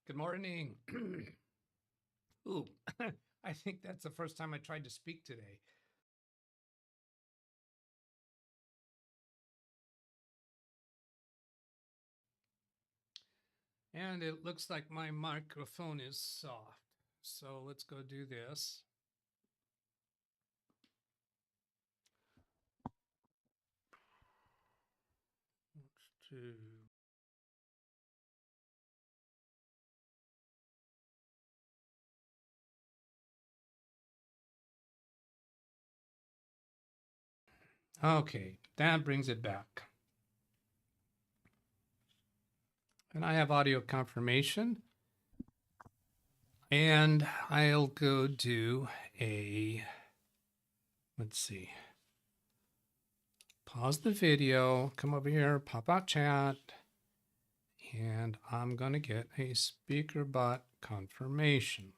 Good morning. Ooh, I think that's the first time I tried to speak today. And it looks like my microphone is soft. So let's go do this. Let's do. Okay, that brings it back. And I have audio confirmation. And I'll go do a, let's see, pause the video, come over here, pop out chat, and I'm going to get a speaker bot confirmation.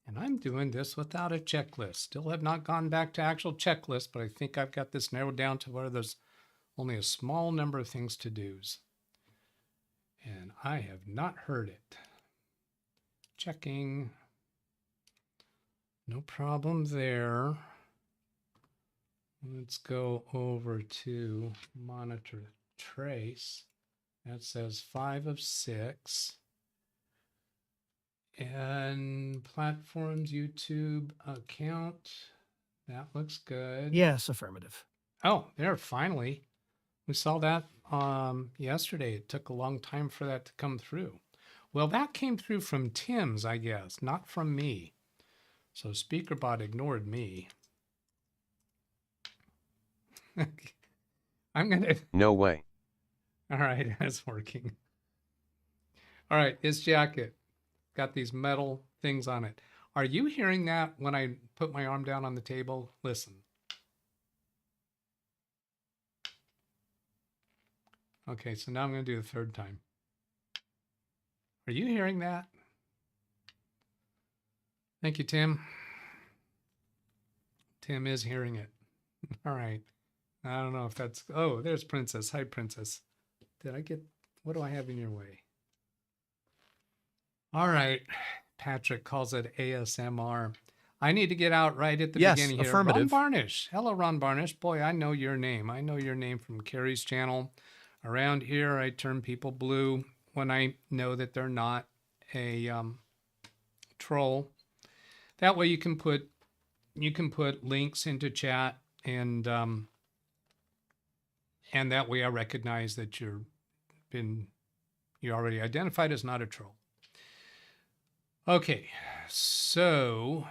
And I'm doing this without a checklist. Still have not gone back to actual checklist, but I think I've got this narrowed down to where there's only a small number of things to do's. And I have not heard it. Checking. No problem there. Let's go over to monitor trace. That says 5 of 6. And platforms, YouTube account. That looks good. Yes, affirmative. Oh, there, finally. We saw that yesterday. It took a long time for that to come through. Well, that came through from Tim's, I guess, not from me. So SpeakerBot ignored me. I'm going to... No way. All right, that's working. All right, this jacket got these metal things on it. Are you hearing that when I put my arm down on the table? Listen. Okay, so now I'm going to do the third time. Are you hearing that? Thank you, Tim. Tim is hearing it. All right. I don't know if that's... Oh, there's Princess. Hi, Princess. Did I get... What do I have in your way? All right. Patrick calls it ASMR. I need to get out right at the beginning here. Affirmative. Ron Barnish. Hello, Ron Barnish. Boy, I know your name. I know your name from Carrie's channel. Around here, I turn people blue when I know that they're not a troll. That way you can put links into chat, and that way I recognize that you're already identified as not a troll. Okay, so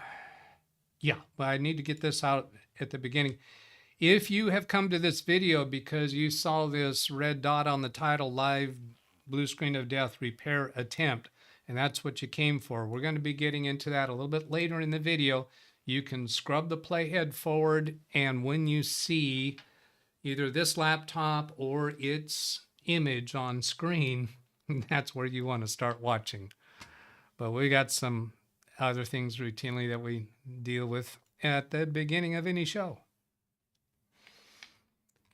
yeah, but I need to get this out at the beginning. If you have come to this video because you saw this red dot on the title, live blue screen of death repair attempt, and that's what you came for, we're going to be getting into that a little bit later in the video. You can scrub the playhead forward, and when you see either this laptop or its image on screen, that's where you want to start watching. But we got some other things routinely that we deal with at the beginning of any show.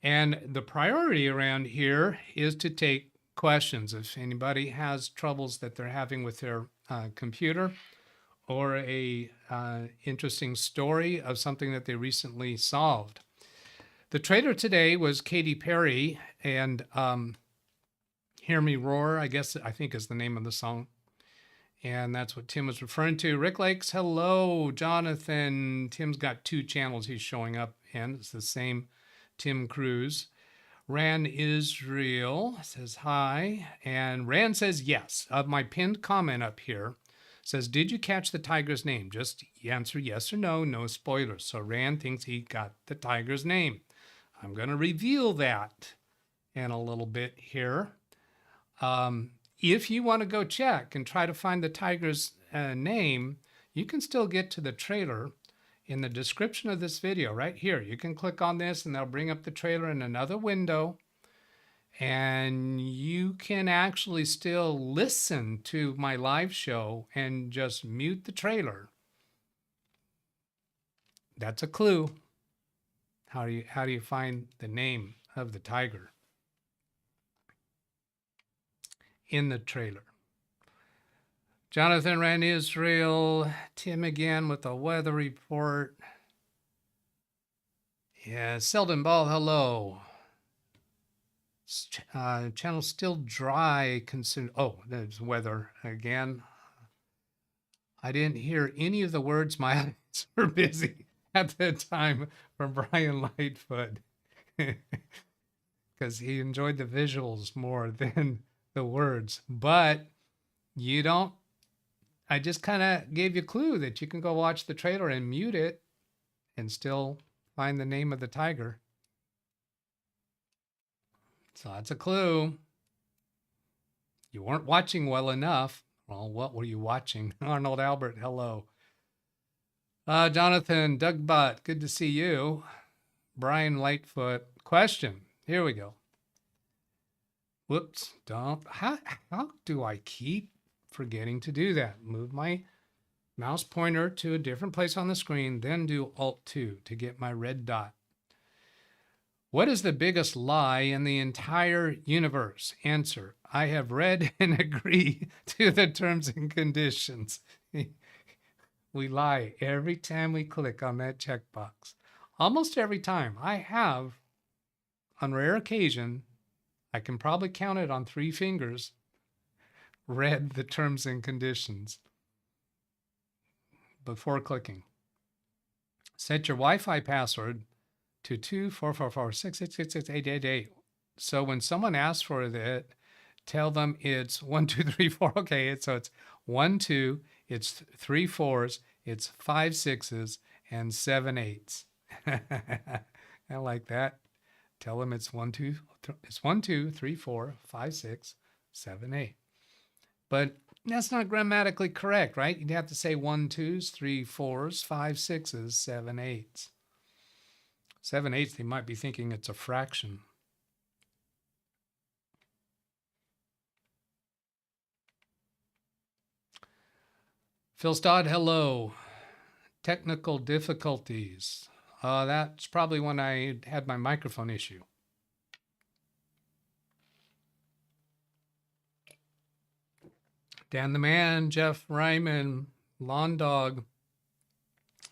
And the priority around here is to take questions. If anybody has troubles that they're having with their computer, or a interesting story of something that they recently solved. The trader today was Katy Perry, and Hear Me Roar, I think is the name of the song. And that's what Tim was referring to. Rick Lakes, hello, Jonathan. Tim's got 2 channels he's showing up in. It's the same Tim Cruz. Ran Israel says hi. And Rand says yes. Of my pinned comment up here, says, did you catch the tiger's name? Just answer yes or no, no spoilers. So Rand thinks he got the tiger's name. I'm going to reveal that in a little bit here. If you want to go check and try to find the tiger's name, you can still get to the trailer in the description of this video right here. You can click on this and they'll bring up the trailer in another window. And you can actually still listen to my live show and just mute the trailer. That's a clue. How do you find the name of the tiger in the trailer? Jonathan ran Israel. Tim again with the weather report. Yeah, Selden Ball, hello. Channel still dry. Oh, there's weather again. I didn't hear any of the words. My eyes were busy at the time from Brian Lightfoot because he enjoyed the visuals more than the words. But you don't, I just kind of gave you a clue that you can go watch the trailer and mute it and still find the name of the tiger. So that's a clue. You weren't watching well enough. Well, what were you watching? Arnold Albert, hello. Jonathan DougBetts, good to see you. Brian Lightfoot, question. Here we go. Whoops, how do I keep forgetting to do that? Move my mouse pointer to a different place on the screen, then do Alt-2 to get my red dot. What is the biggest lie in the entire universe? Answer, I have read and agree to the terms and conditions. We lie every time we click on that checkbox. Almost every time. I have, on rare occasion, I can probably count it on 3 fingers, read the terms and conditions before clicking. Set your Wi-Fi password to 24446668888. So when someone asks for it, tell them it's 1, 2, 3, 4. Okay, so it's 1, 2, it's 3 4s, it's 5 6s, and 7 8s. I like that. Tell them it's 1, 2, it's 1, 2, 3, 4, 5 6, 7 8. But that's not grammatically correct, right? You'd have to say 1 2s, 3 4s, 5 6s, 7 8s. 7 8, they might be thinking it's a fraction. Phil Stodd, hello. Technical difficulties. That's probably when I had my microphone issue. Dan the Man, Jeff Ryman, Lawn Dog.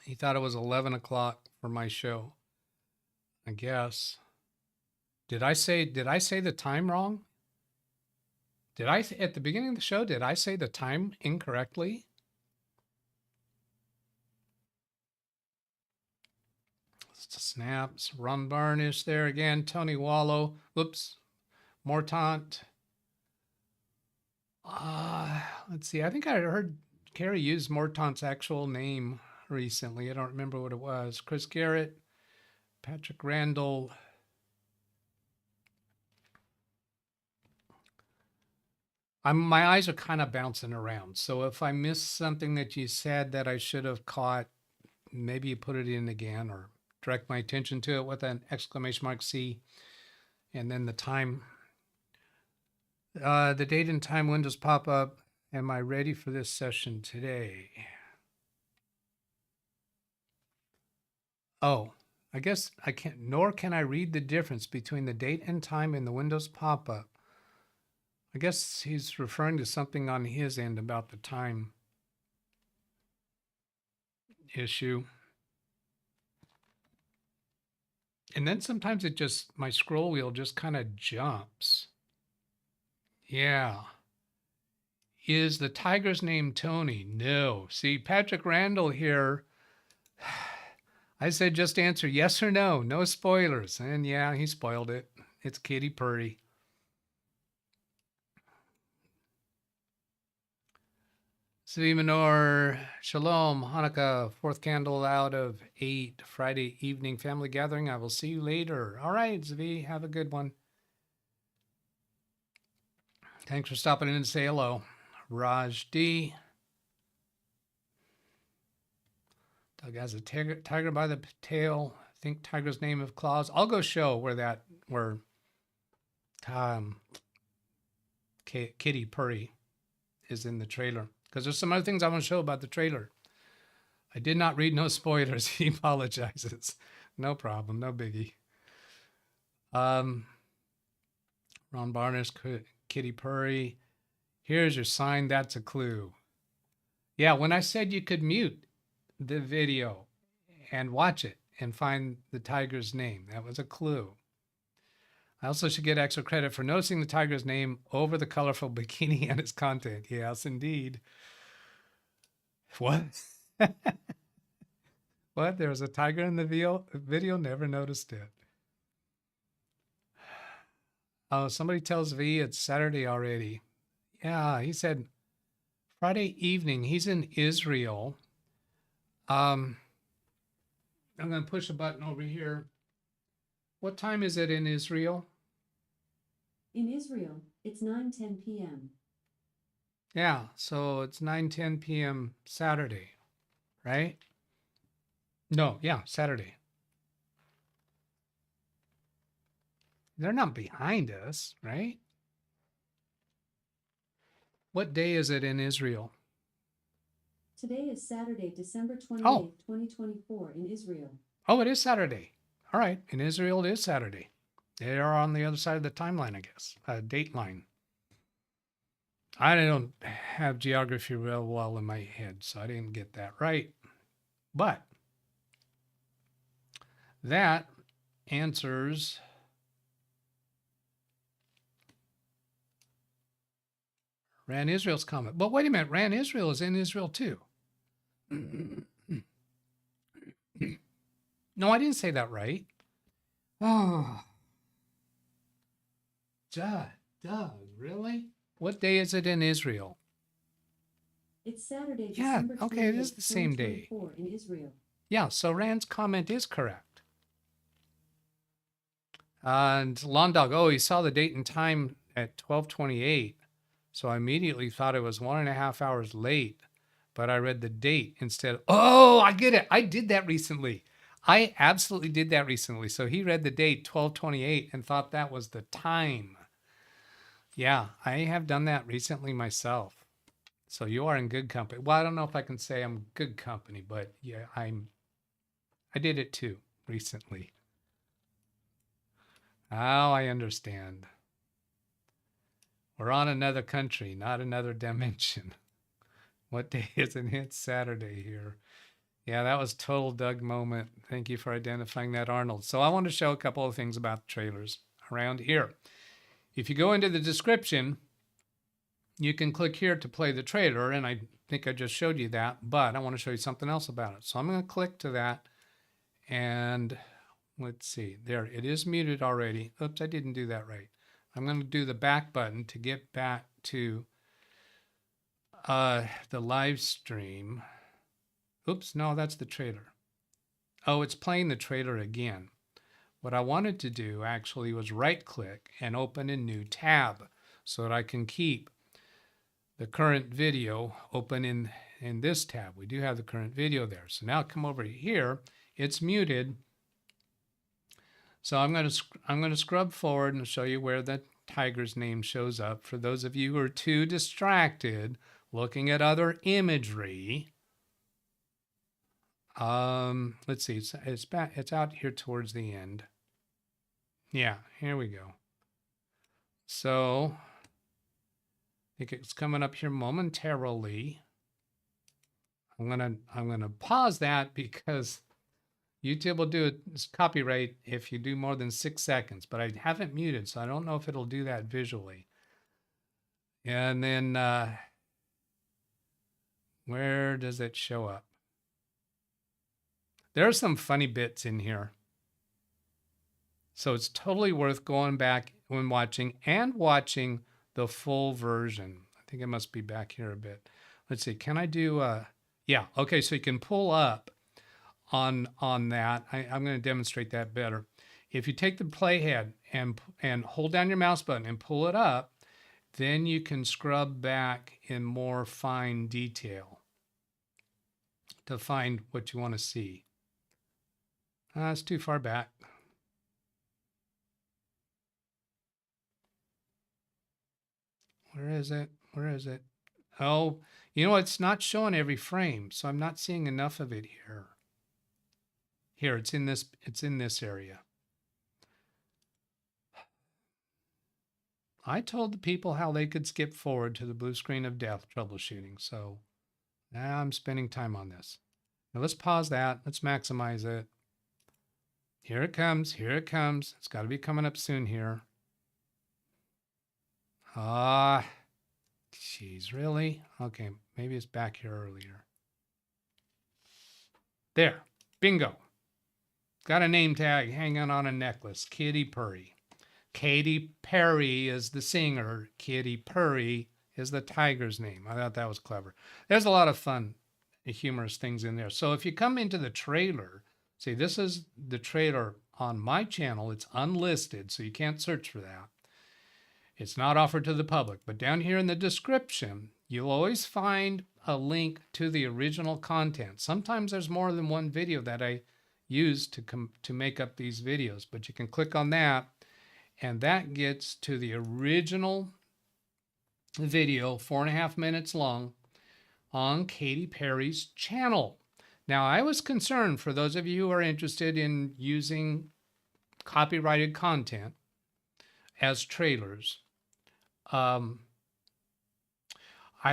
He thought it was 11 o'clock for my show. I guess. Did I say the time wrong? At the beginning of the show, did I say the time incorrectly? Snaps, Ron Barnish there again, Tony Wallow, whoops, Mortant. Let's see, I think I heard Carrie use Mortant's actual name recently. I don't remember what it was. Chris Garrett, Patrick Randall. My eyes are kind of bouncing around. So if I missed something that you said that I should have caught, maybe you put it in again or direct my attention to it with an exclamation mark C and then the time. The date and time windows pop up. Am I ready for this session today? Oh, I guess I can't, nor can I read the difference between the date and time in the Windows pop-up. I guess he's referring to something on his end about the time issue. And then sometimes it just, my scroll wheel just kind of jumps. Yeah. Is the tiger's name Tony? No. See, Patrick Randall here, I said just answer yes or no. No spoilers. And yeah, he spoiled it. It's Kitty Purdy. Zvi Menor, Shalom, Hanukkah, 4th candle out of 8, Friday evening family gathering. I will see you later. All right, Zvi, have a good one. Thanks for stopping in to say hello. Raj D. Doug has a tiger by the tail. I think tiger's name of claws. I'll go show where Kitty Purdy is in the trailer. Because there's some other things I want to show about the trailer. I did not read no spoilers. He apologizes. No problem. No biggie. Ron Barnes, Kitty Purdy. Here's your sign. That's a clue. Yeah, when I said you could mute the video and watch it and find the tiger's name, that was a clue. I also should get extra credit for noticing the tiger's name over the colorful bikini and its content. Yes, indeed. What? What? There was a tiger in the video? Never noticed it. Oh, somebody tells V it's Saturday already. Yeah, he said Friday evening. He's in Israel. I'm going to push a button over here. What time is it in Israel? In Israel, it's 9:10 p.m. Yeah, so it's 9:10 p.m. Saturday, right? No, yeah, Saturday. They're not behind us, right? What day is it in Israel? Today is Saturday, December 28th, Oh. 2024 in Israel. Oh, it is Saturday. All right, in Israel it is Saturday. They are on the other side of the timeline, I guess, date line. I don't have geography real well in my head, so I didn't get that right. But that answers Ran Israel's comment. But wait a minute, Ran Israel is in Israel too. No, I didn't say that right. Oh, Doug, really? What day is it in Israel? It's Saturday, Yeah, December 28th, okay, it is the same day. 2024 in Israel. Yeah, so Rand's comment is correct. And Londog, oh, he saw the date and time at 12:28. So I immediately thought it was 1.5 hours late, but I read the date instead. Oh, I get it. I did that recently. I absolutely did that recently. So he read the date 12:28 and thought that was the time. Yeah, I have done that recently myself. So you are in good company. Well, I don't know if I can say I'm good company, but yeah, I did it too recently. Oh, I understand. We're on another country, not another dimension. What day isn't it? Saturday here. Yeah, that was total Doug moment. Thank you for identifying that, Arnold. So I want to show a couple of things about the trailers around here. If you go into the description, you can click here to play the trailer, and I think I just showed you that, but I want to show you something else about it. So I'm going to click to that, and let's see. There, it is muted already. Oops, I didn't do that right. I'm going to do the back button to get back to the live stream. Oops, no, that's the trailer. Oh, it's playing the trailer again. What I wanted to do actually was right click and open a new tab so that I can keep the current video open in this tab. We do have the current video there. So now come over here. It's muted. So I'm going to scrub forward and show you where the tiger's name shows up. For those of you who are too distracted looking at other imagery, let's see. It's out here towards the end. Yeah, here we go. So I think it's coming up here momentarily. I'm gonna pause that because YouTube will do it copyright if you do more than 6 seconds, but I haven't muted, so I don't know if it'll do that visually. And then where does it show up? There are some funny bits in here. So it's totally worth going back when watching the full version. I think it must be back here a bit. Let's see, can I do, yeah, okay, so you can pull up on that. I'm going to demonstrate that better. If you take the playhead and hold down your mouse button and pull it up, then you can scrub back in more fine detail to find what you want to see. It's too far back. Where is it? Where is it? Oh, you know, it's not showing every frame, so I'm not seeing enough of it here. Here, it's in this area. I told the people how they could skip forward to the blue screen of death troubleshooting, so Now I'm spending time on this. Now let's pause that. Let's maximize it. Here it comes. Here it comes. It's got to be coming up soon here. Ah, jeez, really? Okay, maybe it's back here earlier. There, bingo. Got a name tag hanging on a necklace, Kitty Purry. Katy Perry is the singer. Kitty Purry is the tiger's name. I thought that was clever. There's a lot of fun, humorous things in there. So if you come into the trailer, see, this is the trailer on my channel. It's unlisted, so you can't search for that. It's not offered to the public, but down here in the description, you'll always find a link to the original content. Sometimes there's more than one video that I use to make up these videos, but you can click on that, and that gets to the original video, 4.5 minutes long, on Katy Perry's channel. Now, I was concerned, for those of you who are interested in using copyrighted content as trailers, I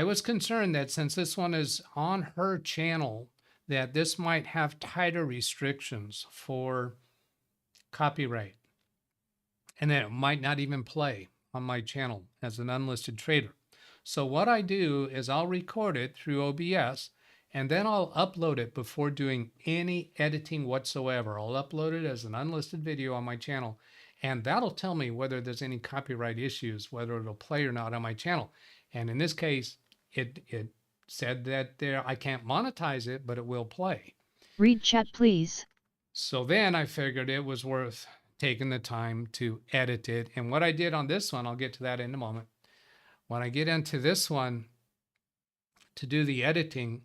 was concerned that since this one is on her channel, that this might have tighter restrictions for copyright, and that it might not even play on my channel as an unlisted trailer. So what I do is I'll record it through OBS, and then I'll upload it before doing any editing whatsoever. I'll upload it as an unlisted video on my channel, and that'll tell me whether there's any copyright issues, whether it'll play or not on my channel. And in this case, it said that I can't monetize it, but it will play. Read chat, please. So then I figured it was worth taking the time to edit it. And what I did on this one, I'll get to that in a moment. When I get into this one to do the editing,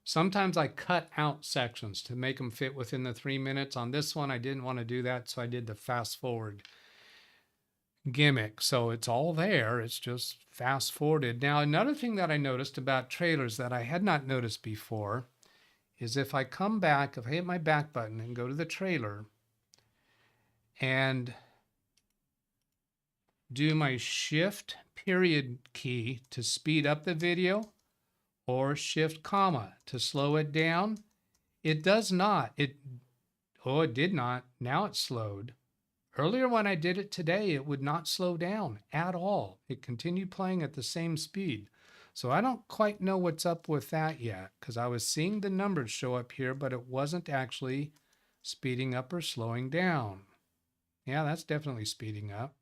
sometimes I cut out sections to make them fit within the 3 minutes. On this one, I didn't want to do that, so I did the fast forward gimmick. So it's all there, it's just fast forwarded. Now, another thing that I noticed about trailers that I had not noticed before is if I come back, if I hit my back button and go to the trailer and do my shift period key to speed up the video, or shift comma to slow it down, it does not. It did not. Now it's slowed. Earlier when I did it today, it would not slow down at all. It continued playing at the same speed. So I don't quite know what's up with that yet, because I was seeing the numbers show up here, but it wasn't actually speeding up or slowing down. Yeah, that's definitely speeding up.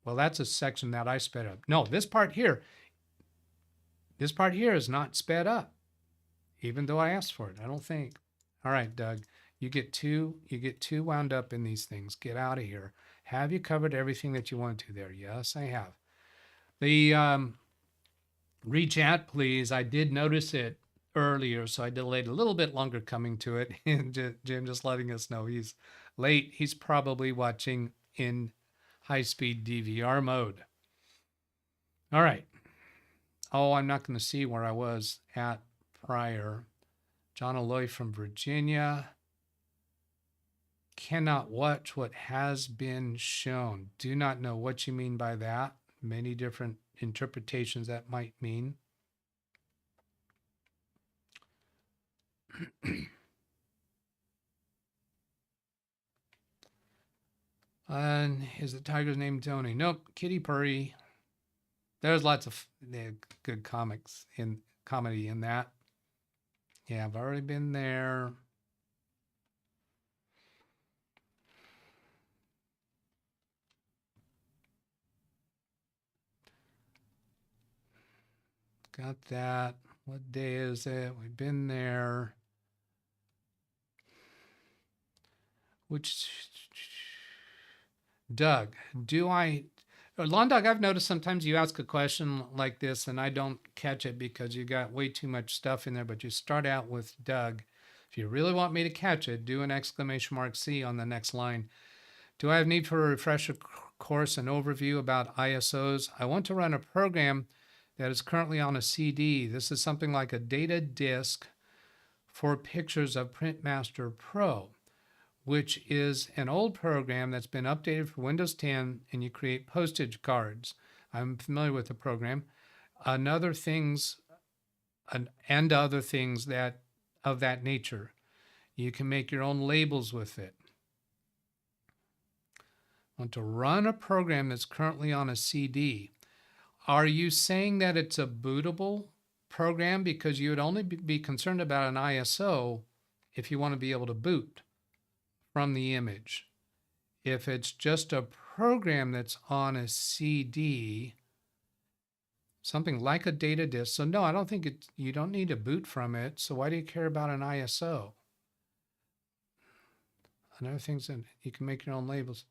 Well, that's a section that I sped up. No, this part here is not sped up, even though I asked for it, I don't think. All right, Doug, you get too wound up in these things. Get out of here. Have you covered everything that you want to there? Yes, I have. The read chat, please. I did notice it earlier, so I delayed a little bit longer coming to it. And Jim just letting us know he's late. He's probably watching in high-speed DVR mode. All right. Oh, I'm not going to see where I was at prior. John Aloy from Virginia. Cannot watch what has been shown. Do not know what you mean by that. Many different interpretations that might mean. And is the tiger's name Tony? Nope, Kitty Purry. There's lots of good comedy in that. Yeah, I've already been there. Got that. What day is it? We've been there. Doug, Lawn Dog, I've noticed sometimes you ask a question like this and I don't catch it because you got way too much stuff in there, but you start out with Doug. If you really want me to catch it, do an !C on the next line. Do I have need for a refresher course and overview about ISOs? I want to run a program that is currently on a CD. This is something like a data disk for pictures of PrintMaster Pro, which is an old program that's been updated for Windows 10, and you create postage cards. I'm familiar with the program. Another things and other things that of that nature. You can make your own labels with it. Want to run a program that's currently on a CD. Are you saying that it's a bootable program? Because you would only be concerned about an ISO if you want to be able to boot from the image. If it's just a program that's on a CD, something like a data disk. So no, I don't think you don't need to boot from it. So why do you care about an ISO? Another thing is that you can make your own labels.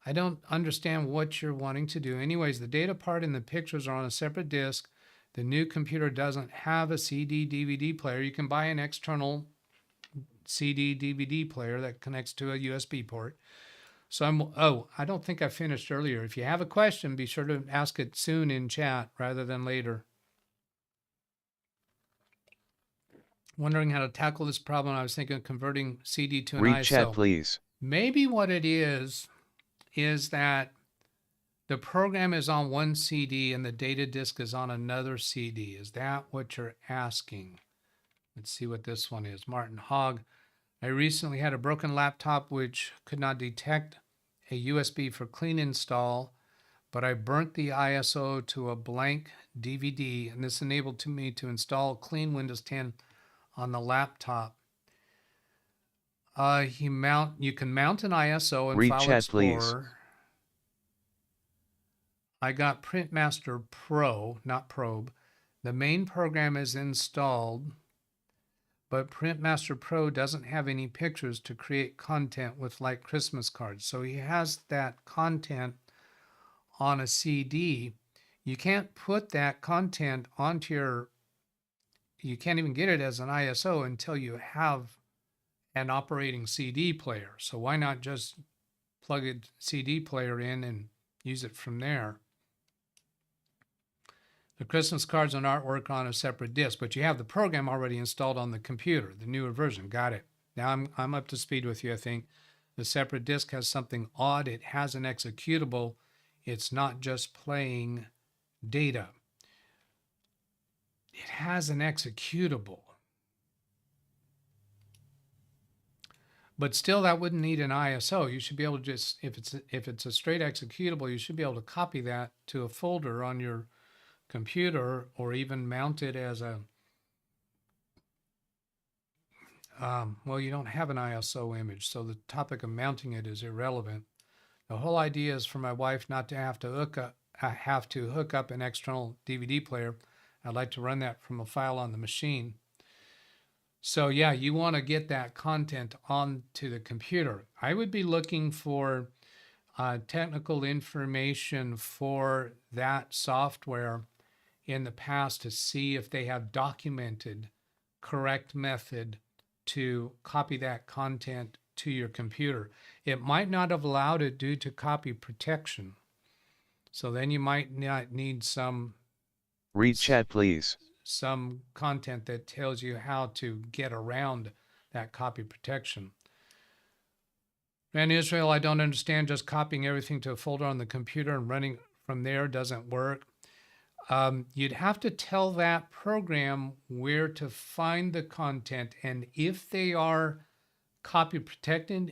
I don't understand what you're wanting to do. Anyways, the data part and the pictures are on a separate disk. The new computer doesn't have a CD DVD player. You can buy an external CD DVD player that connects to a USB port. So I don't think I finished earlier. If you have a question, be sure to ask it soon in chat rather than later. Wondering how to tackle this problem. I was thinking of converting CD to an Read ISO. chat, please. Maybe what it is that the program is on one CD and the data disk is on another CD. Is that what you're asking? Let's see what this one is. Martin Hogg. I recently had a broken laptop which could not detect a USB for clean install, but I burnt the ISO to a blank DVD, and this enabled me to install clean Windows 10 on the laptop. You can mount an ISO in Read File chat, Explorer. please. I got PrintMaster Pro, not Probe. The main program is installed, but PrintMaster Pro doesn't have any pictures to create content with, like Christmas cards. So he has that content on a CD. You can't put that content onto you can't even get it as an ISO until you have an operating CD player. So why not just plug a CD player in and use it from there? The Christmas cards and artwork on a separate disk, but you have the program already installed on the computer, the newer version. Got it. Now I'm up to speed with you, I think. The separate disk has something odd. It has an executable. It's not just playing data. It has an executable. But still, that wouldn't need an ISO. You should be able to just, if it's a straight executable, you should be able to copy that to a folder on your computer, or even mount it as a, well, you don't have an ISO image, so the topic of mounting it is irrelevant. The whole idea is for my wife not to have to hook up an external DVD player. I'd like to run that from a file on the machine. So yeah, you want to get that content onto the computer. I would be looking for technical information for that software in the past to see if they have documented correct method to copy that content to your computer. It might not have allowed it due to copy protection. So then you might not need some Read chat, please. some content that tells you how to get around that copy protection. And Israel, I don't understand just copying everything to a folder on the computer and running from there doesn't work. You'd have to tell that program where to find the content, and if they are copy protection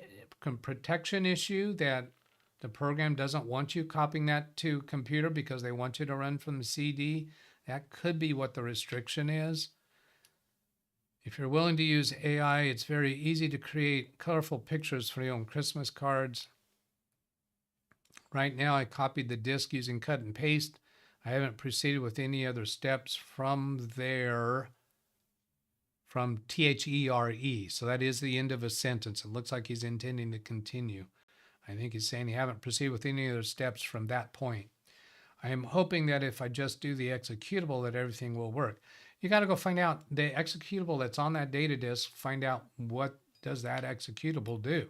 issue that the program doesn't want you copying that to computer because they want you to run from the CD, that could be what the restriction is. If you're willing to use AI, it's very easy to create colorful pictures for your own Christmas cards. Right now, I copied the disk using cut and paste. I haven't proceeded with any other steps from there, from THERE. So that is the end of a sentence. It looks like he's intending to continue. I think he's saying he haven't proceeded with any other steps from that point. I am hoping that if I just do the executable, that everything will work. You got to go find out the executable that's on that data disk, find out what does that executable do?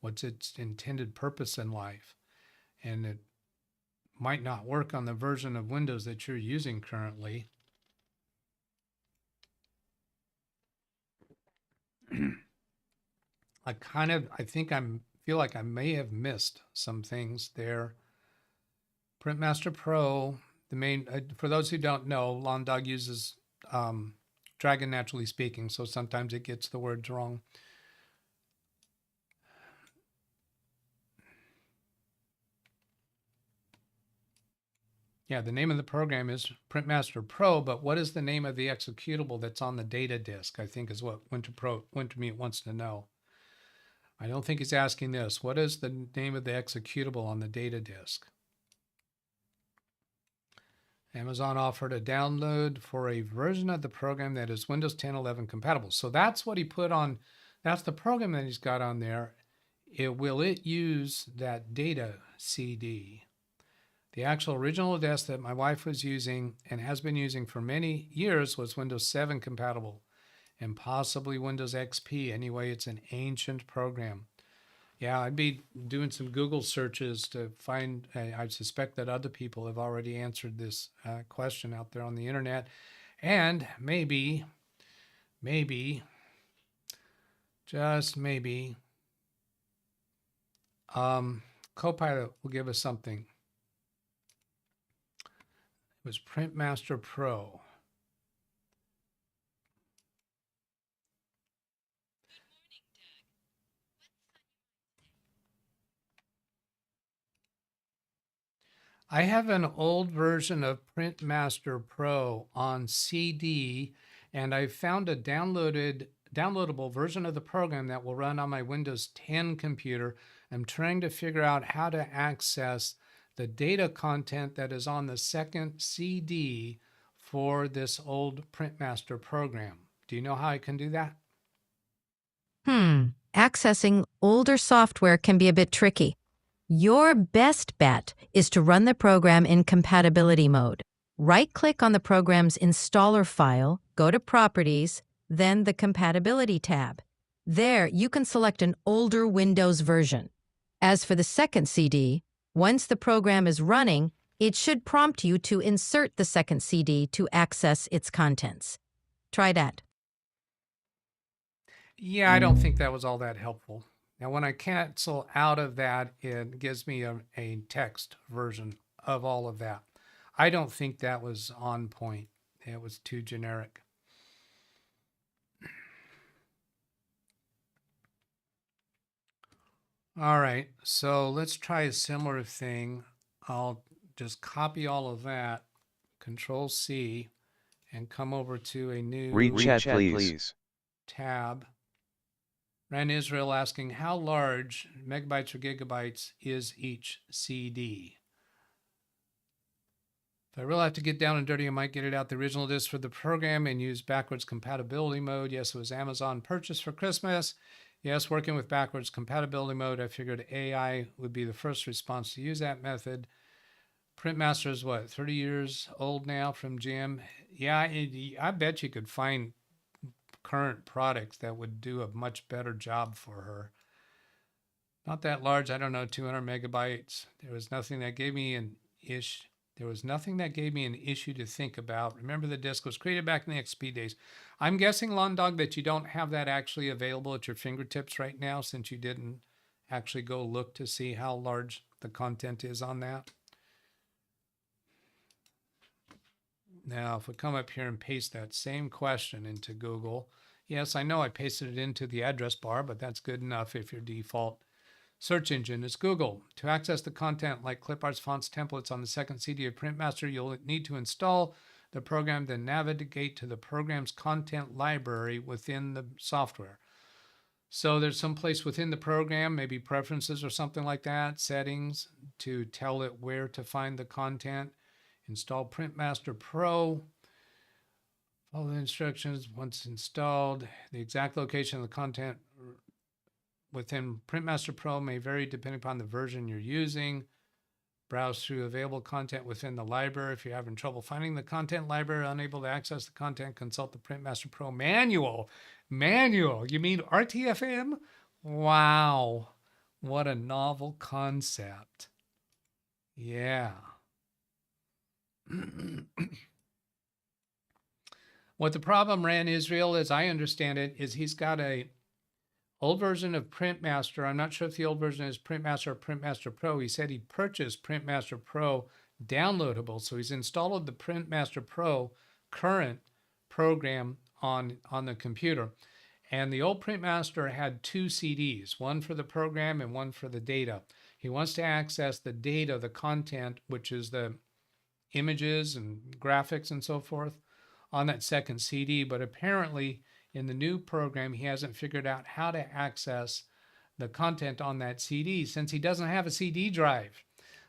What's its intended purpose in life? And it might not work on the version of Windows that you're using currently. I feel like I may have missed some things there. PrintMaster Pro, the main, for those who don't know, Lawn Dog uses Dragon Naturally Speaking, so sometimes it gets the words wrong. Yeah, the name of the program is PrintMaster Pro, but what is the name of the executable that's on the data disk, I think is what Wintermute wants to know. I don't think he's asking this. What is the name of the executable on the data disk? Amazon offered a download for a version of the program that is Windows 10 11 compatible. So that's what he put on. That's the program that he's got on there. Will it use that data CD? The actual original desk that my wife was using and has been using for many years was Windows 7 compatible and possibly Windows XP. Anyway, it's an ancient program. Yeah, I'd be doing some Google searches to find, I suspect that other people have already answered this question out there on the internet. And maybe, just maybe, Copilot will give us something. It was PrintMaster Pro. I have an old version of PrintMaster Pro on CD, and I found a downloadable version of the program that will run on my Windows 10 computer. I'm trying to figure out how to access the data content that is on the second CD for this old PrintMaster program. Do you know how I can do that? Accessing older software can be a bit tricky. Your best bet is to run the program in compatibility mode. Right-click on the program's installer file, go to Properties, then the Compatibility tab. There, you can select an older Windows version. As for the second CD, once the program is running, it should prompt you to insert the second CD to access its contents. Try that. Yeah, I don't think that was all that helpful. Now, when I cancel out of that, it gives me a text version of all of that. I don't think that was on point. It was too generic. All right, so let's try a similar thing. I'll just copy all of that, Control C, and come over to a new Read chat, please. tab. Ran Israel asking, how large, megabytes or gigabytes, is each CD? If I really have to get down and dirty, I might get it out the original disk for the program and use backwards compatibility mode. Yes, it was Amazon purchase for Christmas. Yes, working with backwards compatibility mode, I figured AI would be the first response to use that method. PrintMaster is what, 30 years old now from Jim? Yeah, I bet you could find current products that would do a much better job for her. Not that large, I don't know, 200 megabytes. There was nothing that gave me an issue. There was nothing that gave me an issue to think about. Remember, the disk was created back in the XP days. I'm guessing, Londog, that you don't have that actually available at your fingertips right now, since you didn't actually go look to see how large the content is on that. Now, if we come up here and paste that same question into Google, yes, I know I pasted it into the address bar, but that's good enough if your default search engine is Google. To access the content like cliparts, fonts, templates on the second CD of PrintMaster, you'll need to install the program, then navigate to the program's content library within the software. So there's some place within the program, maybe preferences or something like that, settings, to tell it where to find the content. Install PrintMaster Pro. Follow the instructions once installed. The exact location of the content within PrintMaster Pro may vary depending upon the version you're using. Browse through available content within the library. If you're having trouble finding the content library, unable to access the content, consult the PrintMaster Pro manual. Manual? You mean RTFM? Wow. What a novel concept. Yeah. What the problem, Ran Israel, as I understand it, is he's got a old version of PrintMaster. I'm not sure if the old version is PrintMaster or PrintMaster Pro. He said he purchased PrintMaster Pro downloadable. So he's installed the PrintMaster Pro current program on the computer. And the old PrintMaster had 2 CDs, one for the program and one for the data. He wants to access the data, the content, which is the images and graphics and so forth, on that second CD. But apparently in the new program, he hasn't figured out how to access the content on that CD since he doesn't have a CD drive.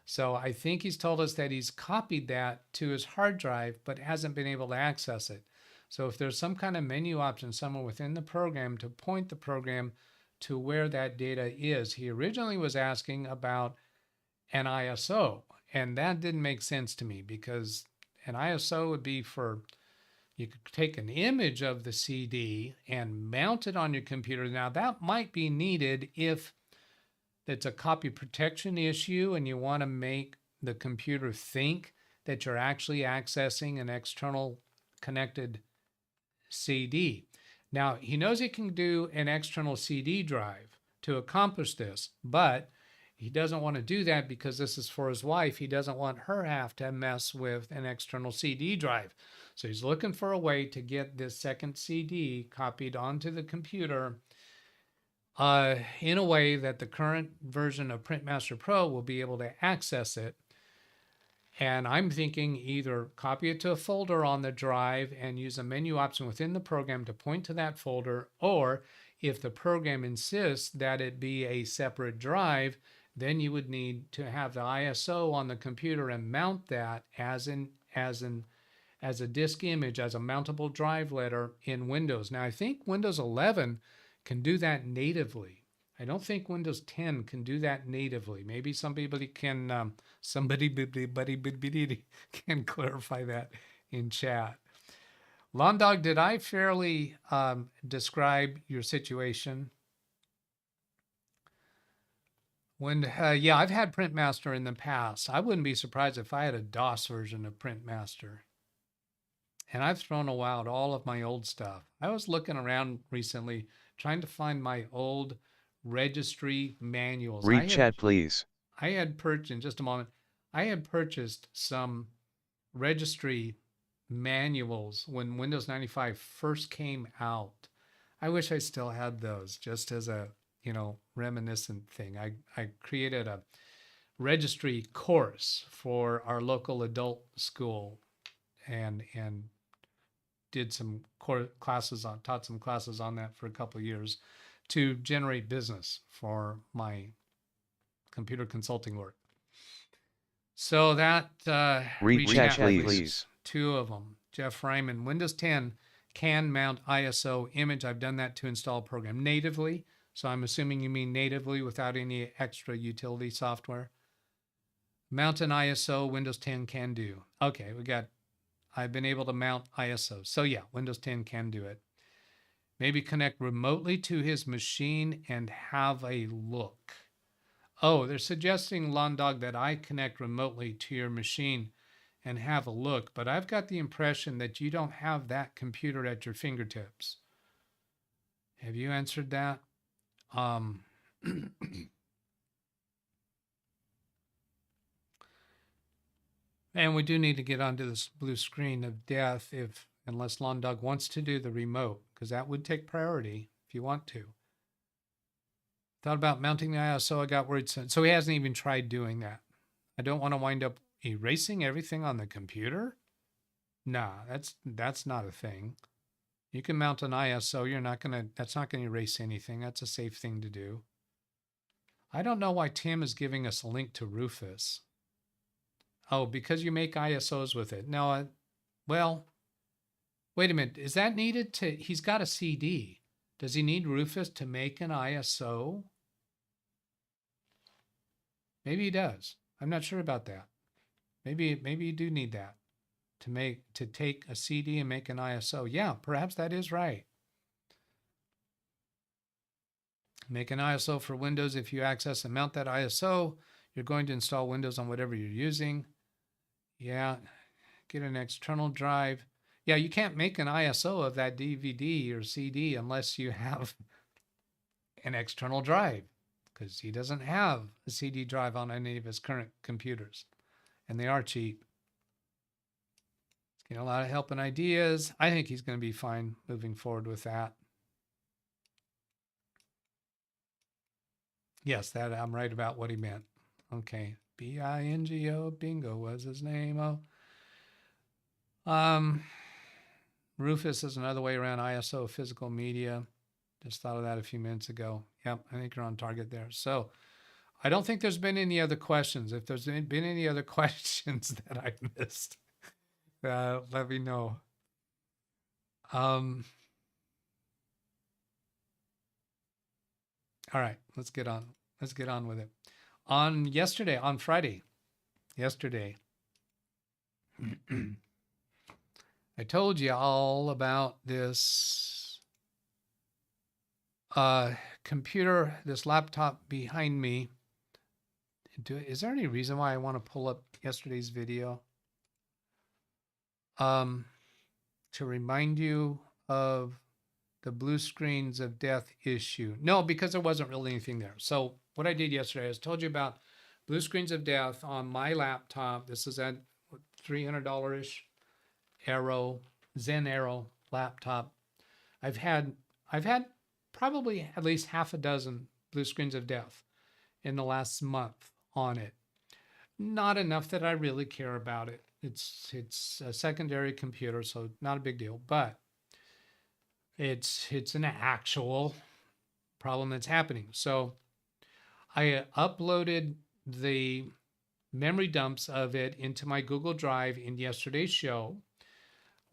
So I think he's told us that he's copied that to his hard drive, but hasn't been able to access it. So if there's some kind of menu option somewhere within the program to point the program to where that data is. He originally was asking about an ISO, and that didn't make sense to me because an ISO would be for, you could take an image of the CD and mount it on your computer. Now that might be needed if it's a copy protection issue and you want to make the computer think that you're actually accessing an external connected CD. Now, he knows he can do an external CD drive to accomplish this, but he doesn't want to do that because this is for his wife. He doesn't want her have to mess with an external CD drive. So he's looking for a way to get this second CD copied onto the computer in a way that the current version of PrintMaster Pro will be able to access it. And I'm thinking either copy it to a folder on the drive and use a menu option within the program to point to that folder, or if the program insists that it be a separate drive, then you would need to have the ISO on the computer and mount that as a disk image, as a mountable drive letter in Windows. Now I think Windows 11 can do that natively. I don't think Windows 10 can do that natively. Maybe somebody can can clarify that in chat. Londog, did I fairly describe your situation? Yeah, I've had PrintMaster in the past. I wouldn't be surprised if I had a DOS version of PrintMaster. And I've thrown out all of my old stuff. I was looking around recently trying to find my old registry manuals. Read chat, please. I had purchased, in just a moment, I had purchased some registry manuals when Windows 95 first came out. I wish I still had those, just as a, reminiscent thing. I created a registry course for our local adult school and did some classes on, taught some classes on that for a couple of years to generate business for my computer consulting work. So that read chat, please. 2 of them. Jeff Ryman, Windows 10 can mount ISO image. I've done that to install a program natively. So I'm assuming you mean natively without any extra utility software. Mount an ISO, Windows 10 can do. Okay, I've been able to mount ISO. So yeah, Windows 10 can do it. Maybe connect remotely to his machine and have a look. Oh, they're suggesting, Londog, that I connect remotely to your machine and have a look, but I've got the impression that you don't have that computer at your fingertips. Have you answered that? And we do need to get onto this blue screen of death unless Londog wants to do the remote, because that would take priority if you want to. Thought about mounting the ISO, I got worried. So he hasn't even tried doing that. I don't want to wind up erasing everything on the computer. Nah, that's not a thing. You can mount an ISO, that's not gonna erase anything. That's a safe thing to do. I don't know why Tim is giving us a link to Rufus. Oh, because you make ISOs with it. No, well, wait a minute. Is that needed he's got a CD. Does he need Rufus to make an ISO? Maybe he does. I'm not sure about that. Maybe you do need that to take a CD and make an ISO. Yeah, perhaps that is right. Make an ISO for Windows. If you access and mount that ISO, you're going to install Windows on whatever you're using. Yeah, get an external drive. Yeah, you can't make an ISO of that DVD or CD unless you have an external drive, because he doesn't have a CD drive on any of his current computers, and they are cheap. Getting a lot of help and ideas. I think he's going to be fine moving forward with that. Yes, that I'm right about what he meant. Okay. BINGO, bingo was his name. Rufus is another way around ISO physical media. Just thought of that a few minutes ago. Yep, I think you're on target there. So I don't think there's been any other questions. If there's been any other questions that I missed, let me know. All right, let's get on. Let's get on with it. On Friday, yesterday, I told you all about this computer, this laptop behind me. Is there any reason why I want to pull up yesterday's video? To remind you of the blue screens of death issue. No, because there wasn't really anything there. So what I did yesterday is told you about blue screens of death on my laptop. This is at $300-ish Zen Arrow laptop. I've had probably at least half a dozen blue screens of death in the last month on it. Not enough that I really care about it. It's a secondary computer, so not a big deal, but it's an actual problem that's happening. So I uploaded the memory dumps of it into my Google Drive in yesterday's show.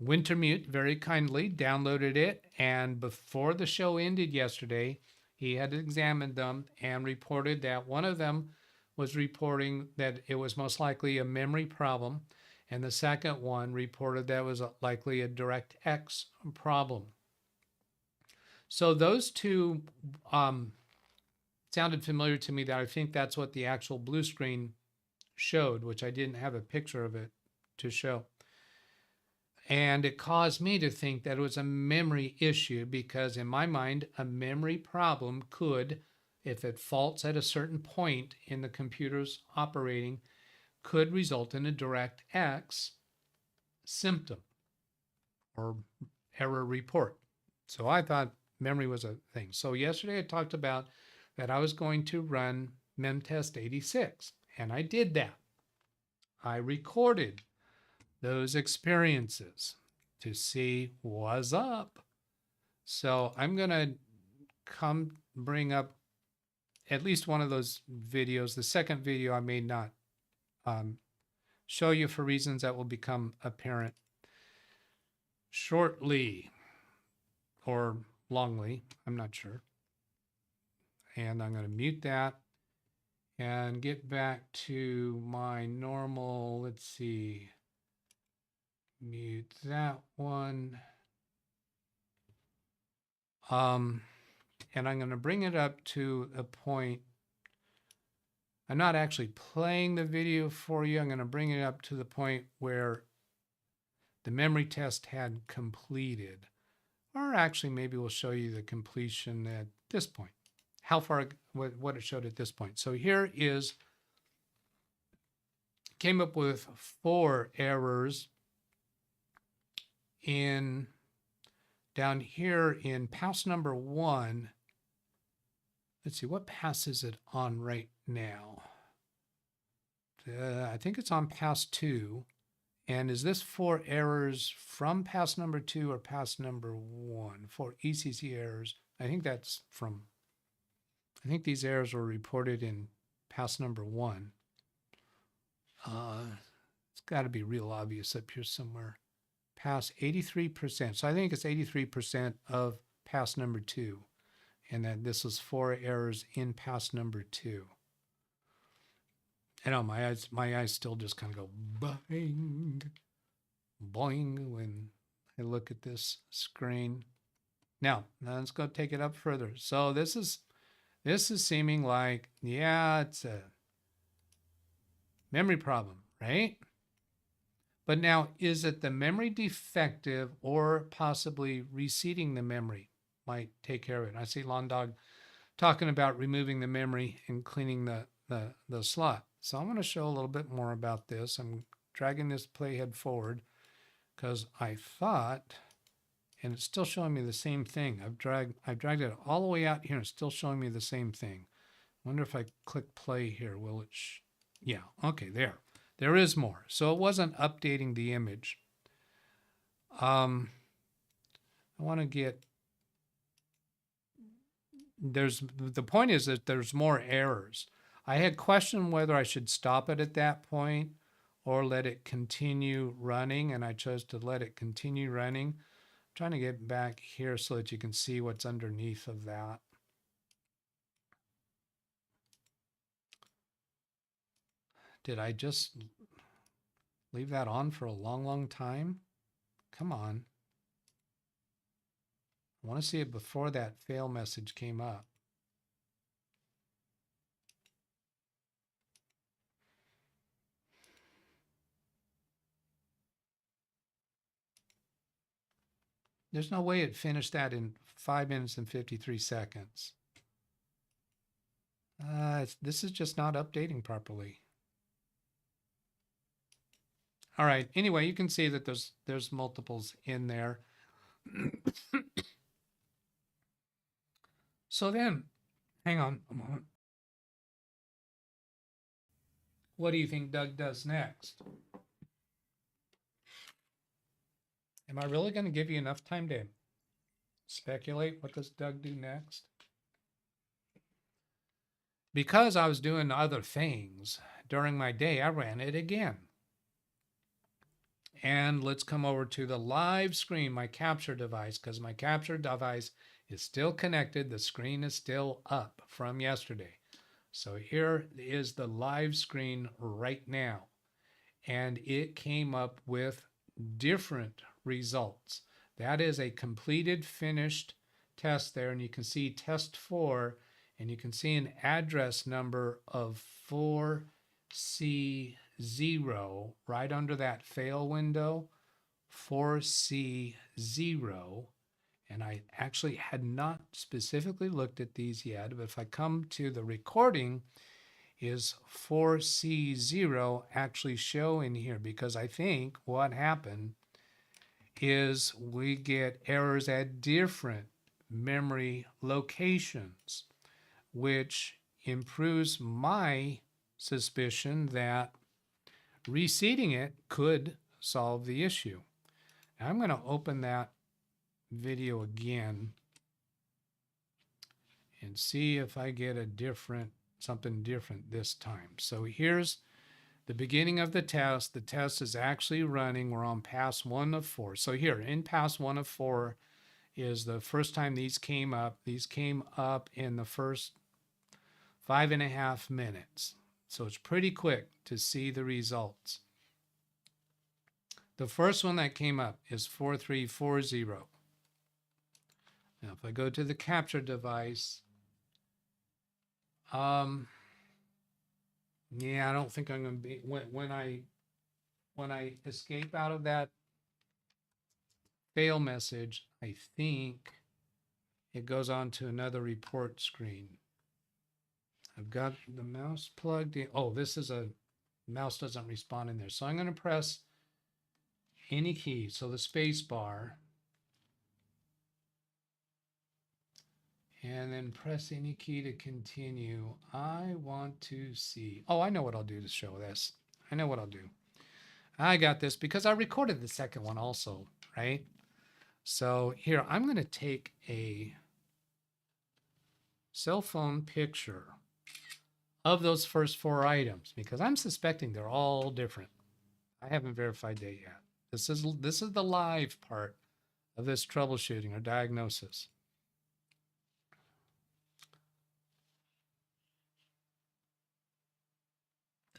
Wintermute very kindly downloaded it, and before the show ended yesterday, he had examined them and reported that one of them was reporting that it was most likely a memory problem, and the second one reported that it was likely a DirectX problem. So those two sounded familiar to me, that I think that's what the actual blue screen showed, which I didn't have a picture of it to show. And it caused me to think that it was a memory issue, because in my mind, a memory problem could, if it faults at a certain point in the computer's operating, could result in a DirectX symptom or error report. So I thought memory was a thing. So yesterday I talked about that I was going to run memtest 86, and I did that. I recorded those experiences to see what's up. So I'm going to come bring up at least one of those videos. The second video I may not show you for reasons that will become apparent shortly or longly, I'm not sure. And I'm going to mute that and get back to my normal, let's see, mute that one. And I'm going to bring it up to a point. I'm not actually playing the video for you. I'm going to bring it up to the point where the memory test had completed. Or actually, maybe we'll show you the completion at this point. How far, what it showed at this point. So here is, came up with 4 errors in, down here in pass number 1. Let's see, what pass is it on right now? I think it's on pass 2. And is this 4 errors from pass number 2 or pass number 1? 4 ECC errors. I think that's from, I think these errors were reported in pass number 1. It's got to be real obvious up here somewhere. Pass 83%. So I think it's 83% of pass number 2. And that this was 4 errors in pass number 2. I know my eyes still just kind of go boing, boing when I look at this screen. Now let's go take it up further. So this is seeming like, yeah, it's a memory problem, right? But now, is it the memory defective or possibly reseating the memory might take care of it? I see Londog talking about removing the memory and cleaning the slot. So I'm going to show a little bit more about this. I'm dragging this playhead forward because I thought, and it's still showing me the same thing. I've dragged it all the way out here and it's still showing me the same thing. Wonder if I click play here, will it? Yeah, okay, there. There is more. So it wasn't updating the image. I want to get, the point is that there's more errors. I had questioned whether I should stop it at that point or let it continue running, and I chose to let it continue running. I'm trying to get back here so that you can see what's underneath of that. Did I just leave that on for a long, long time? Come on. I want to see it before that fail message came up. There's no way it finished that in 5 minutes and 53 seconds. This is just not updating properly. All right. Anyway, you can see that there's multiples in there. So then, hang on a moment. What do you think Doug does next? Am I really going to give you enough time to speculate? What does Doug do next? Because I was doing other things during my day, I ran it again. And let's come over to the live screen, my capture device, because my capture device is still connected. The screen is still up from yesterday. So here is the live screen right now. And it came up with different results. That is a completed, finished test there. And you can see test 4, and you can see an address number of 4C0 right under that fail window, 4C0. And I actually had not specifically looked at these yet, but if I come to the recording, is 4C0 actually show in here? Because I think what happened is we get errors at different memory locations, which improves my suspicion that reseating it could solve the issue. Now I'm going to open that video again and see if I get something different this time. So here's the beginning of the test. The test is actually running. We're on pass 1 of 4. So here in pass 1 of 4 is the first time these came up. These came up in the first 5.5 minutes. So it's pretty quick to see the results. The first one that came up is 4340. Now if I go to the capture device, yeah, I don't think I'm going to be, when I escape out of that fail message, I think it goes on to another report screen. I've got the mouse plugged in. Oh, this is a mouse doesn't respond in there. So I'm going to press any key. So the space bar. And then press any key to continue. I want to see. Oh, I know what I'll do to show this. I know what I'll do. I got this because I recorded the second one also, right? So here, I'm going to take a cell phone picture of those first 4 items because I'm suspecting they're all different. I haven't verified that yet. This is the live part of this troubleshooting or diagnosis.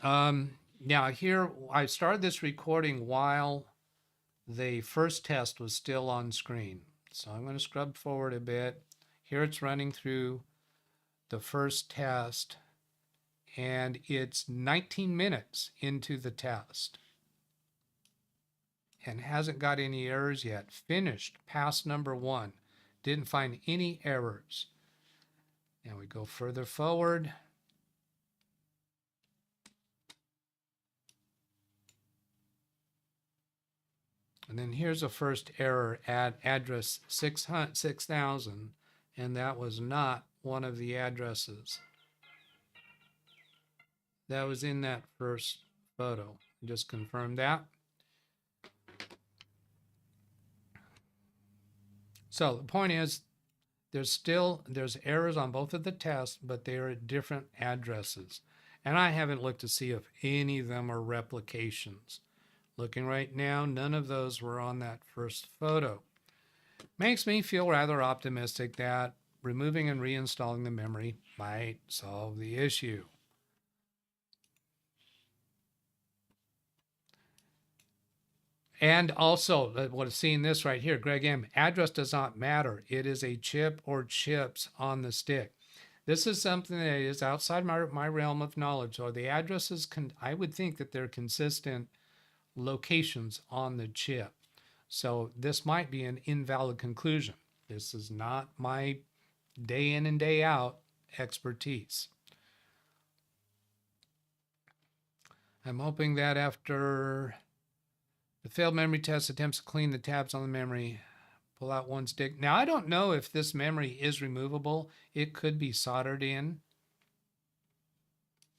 Now here, I started this recording while the first test was still on screen. So I'm going to scrub forward a bit. Here it's running through the first test, and it's 19 minutes into the test and hasn't got any errors yet. Finished pass number 1. Didn't find any errors. Now we go further forward. And then here's a first error at address 6,000, and that was not one of the addresses that was in that first photo. Just confirm that. So the point is, there's errors on both of the tests, but they are at different addresses. And I haven't looked to see if any of them are replications. Looking right now, none of those were on that first photo. Makes me feel rather optimistic that removing and reinstalling the memory might solve the issue. And also, what seeing this right here, Greg M, address does not matter. It is a chip or chips on the stick. This is something that is outside my realm of knowledge. So the addresses, I would think that they're consistent locations on the chip. So this might be an invalid conclusion. This is not my day in and day out expertise. I'm hoping that after the failed memory test attempts to clean the tabs on the memory, pull out one stick. Now, I don't know if this memory is removable. It could be soldered in.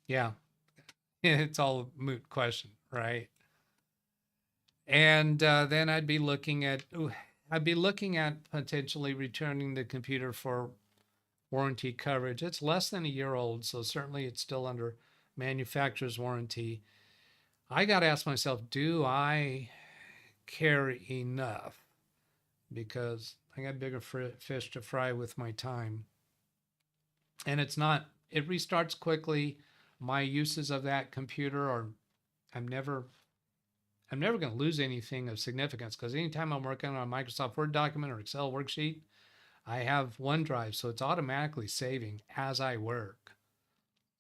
Yeah, it's all a moot question, right? And then I'd be looking at potentially returning the computer for warranty coverage. It's less than a year old, so certainly it's still under manufacturer's warranty. I got to ask myself, do I care enough? Because I got bigger fish to fry with my time. And it restarts quickly. My uses of that computer are, I'm never going to lose anything of significance, because anytime I'm working on a Microsoft Word document or Excel worksheet, I have OneDrive, so it's automatically saving as I work.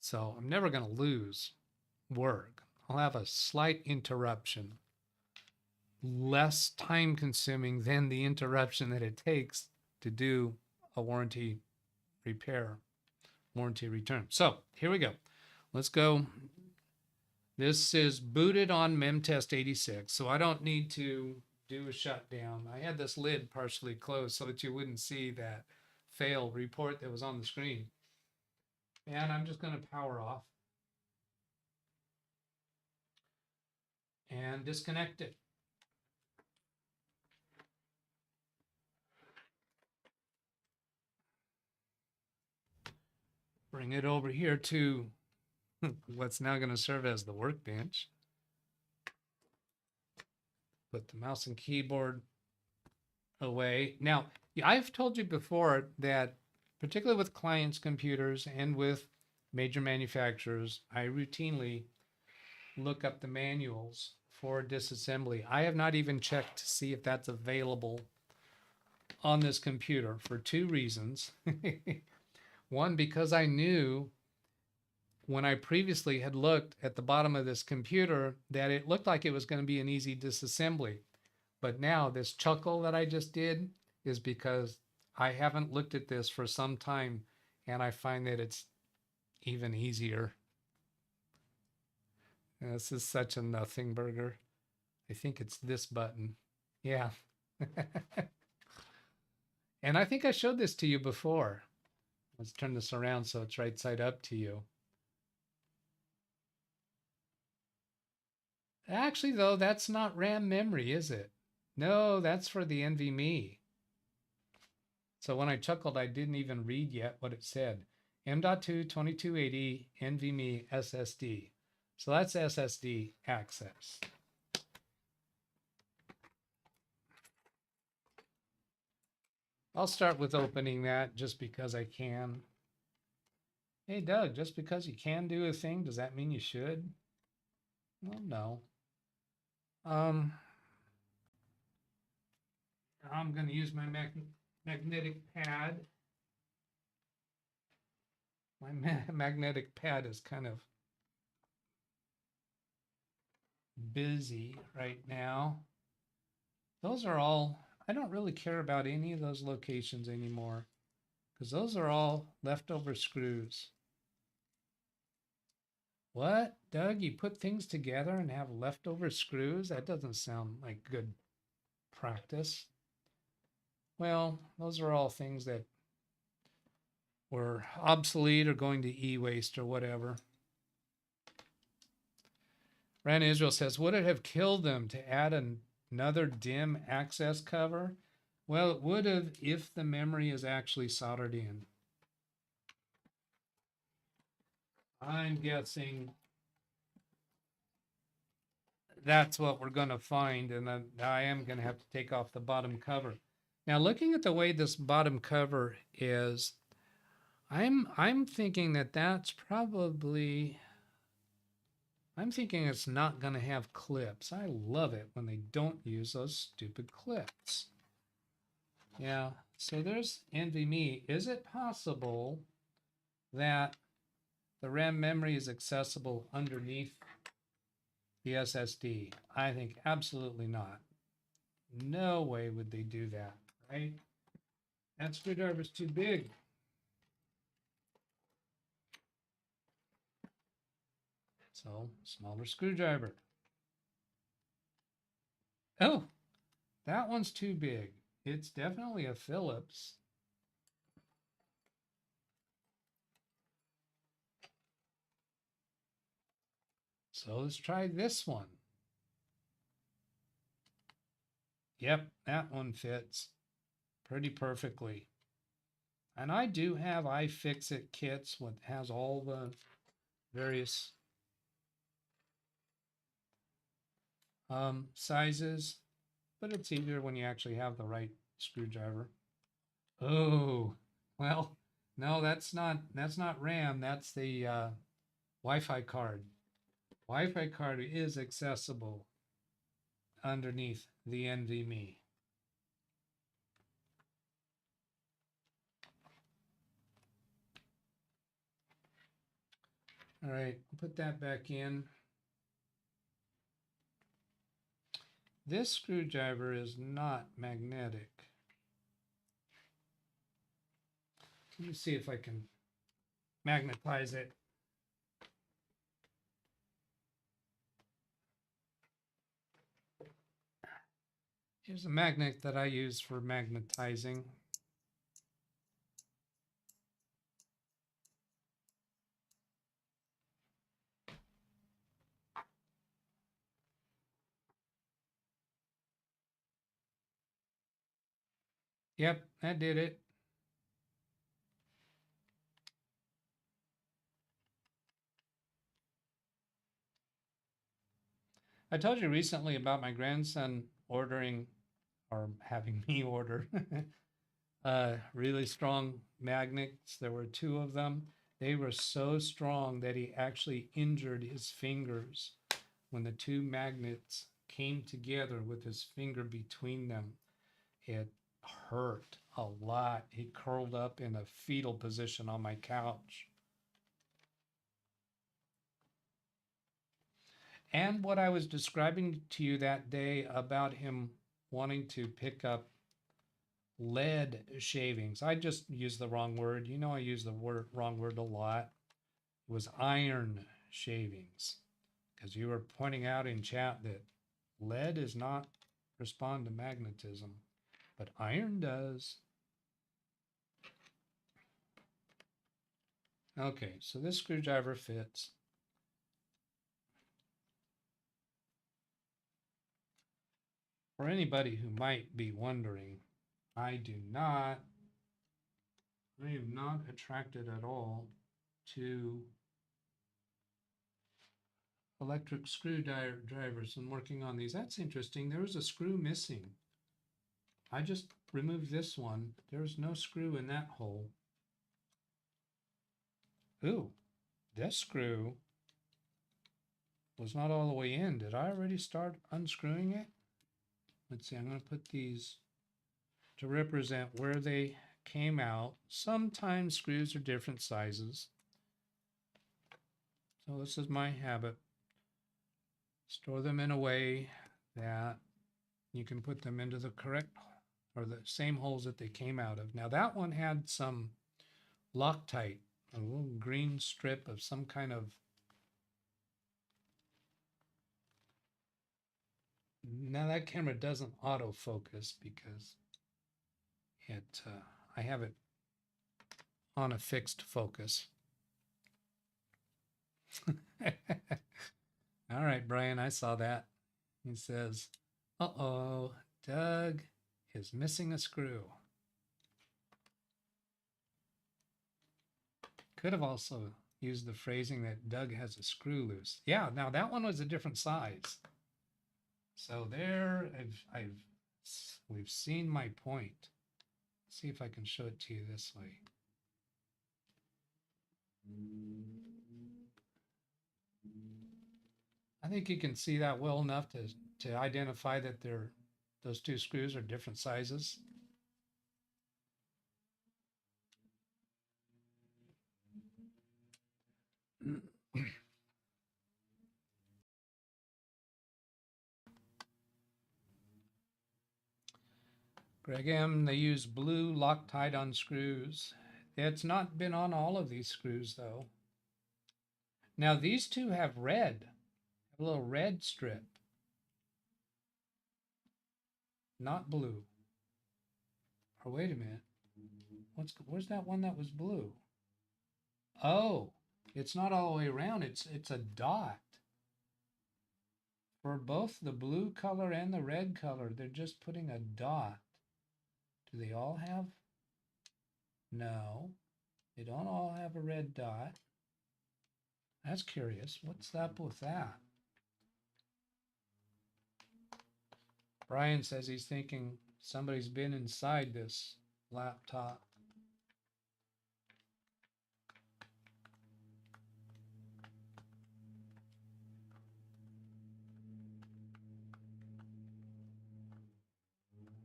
So I'm never going to lose work. I'll have a slight interruption, less time consuming than the interruption that it takes to do a warranty repair, warranty return. So here we go. Let's go. This is booted on MemTest 86, so I don't need to do a shutdown. I had this lid partially closed so that you wouldn't see that fail report that was on the screen. And I'm just going to power off and disconnect it. Bring it over here to what's now going to serve as the workbench. Put the mouse and keyboard away. Now, I've told you before that, particularly with clients' computers and with major manufacturers, I routinely look up the manuals for disassembly. I have not even checked to see if that's available on this computer for two reasons. One, because I knew when I previously had looked at the bottom of this computer that it looked like it was going to be an easy disassembly. But now this chuckle that I just did is because I haven't looked at this for some time, and I find that it's even easier. This is such a nothing burger. I think it's this button. Yeah. And I think I showed this to you before. Let's turn this around so it's right side up to you. Actually, though, that's not RAM memory, is it? No, that's for the NVMe. So when I chuckled, I didn't even read yet what it said. M.2 2280 NVMe SSD. So that's SSD access. I'll start with opening that just because I can. Hey, Doug, just because you can do a thing, does that mean you should? Well, no. I'm going to use my magnetic pad. My magnetic pad is kind of busy right now. Those are all, I don't really care about any of those locations anymore, because those are all leftover screws. What, Doug? You put things together and have leftover screws? That doesn't sound like good practice. Well, those are all things that were obsolete or going to e-waste or whatever. Ran Israel says, would it have killed them to add another DIMM access cover? Well, it would have if the memory is actually soldered in. I'm guessing that's what we're going to find, and then I am going to have to take off the bottom cover. Now, looking at the way this bottom cover is, I'm thinking that that's probably, I'm thinking it's not going to have clips. I love it when they don't use those stupid clips. Yeah, so there's NVMe. Is it possible that the RAM memory is accessible underneath the SSD? I think absolutely not. No way would they do that, right? That screwdriver's too big. So, smaller screwdriver. Oh, that one's too big. It's definitely a Phillips. So let's try this one. Yep, that one fits pretty perfectly. And I do have iFixit kits what has all the various sizes, but it's easier when you actually have the right screwdriver. Oh, well, no, that's not RAM. That's the Wi-Fi card. Wi-Fi card is accessible underneath the NVMe. All right, I'll put that back in. This screwdriver is not magnetic. Let me see if I can magnetize it. Here's a magnet that I use for magnetizing. Yep, that did it. I told you recently about my grandson ordering, or having me order, really strong magnets. There were 2 of them. They were so strong that he actually injured his fingers when the 2 magnets came together with his finger between them. It hurt a lot. He curled up in a fetal position on my couch. And what I was describing to you that day about him wanting to pick up lead shavings. I just used the wrong word. You know, I use the wrong word a lot. It was iron shavings, because you were pointing out in chat that lead does not respond to magnetism, but iron does. Okay, so this screwdriver fits. For anybody who might be wondering, I am not attracted at all to electric screwdrivers and working on these. That's interesting. There was a screw missing. I just removed this one. There's no screw in that hole. Ooh, this screw was not all the way in. Did I already start unscrewing it? Let's see, I'm going to put these to represent where they came out. Sometimes screws are different sizes. So this is my habit. Store them in a way that you can put them into the correct or the same holes that they came out of. Now that one had some Loctite, a little green strip of some kind of Now that camera doesn't autofocus because it I have it on a fixed focus. All right, Brian, I saw that. He says, uh-oh, Doug is missing a screw. Could have also used the phrasing that Doug has a screw loose. Yeah, now that one was a different size. So there, we've seen my point. Let's see if I can show it to you this way. I think you can see that well enough to identify that those two screws are different sizes. Greg M, they use blue Loctite on screws. It's not been on all of these screws though. Now these two have red, a little red strip, not blue. Or wait a minute, where's that one that was blue? Oh, it's not all the way around, it's a dot. For both the blue color and the red color, they're just putting a dot. Do they all have? No, they don't all have a red dot. That's curious. What's up with that? Brian says he's thinking somebody's been inside this laptop.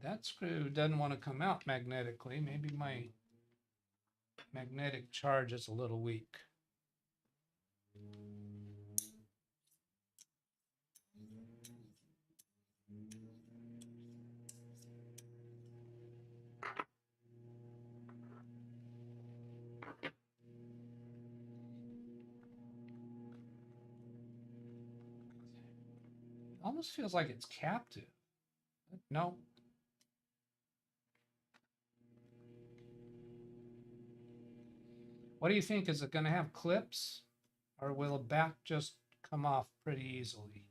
That screw doesn't want to come out magnetically. Maybe my magnetic charge is a little weak. Almost feels like it's captive. No. What do you think? Is it going to have clips, or will the back just come off pretty easily?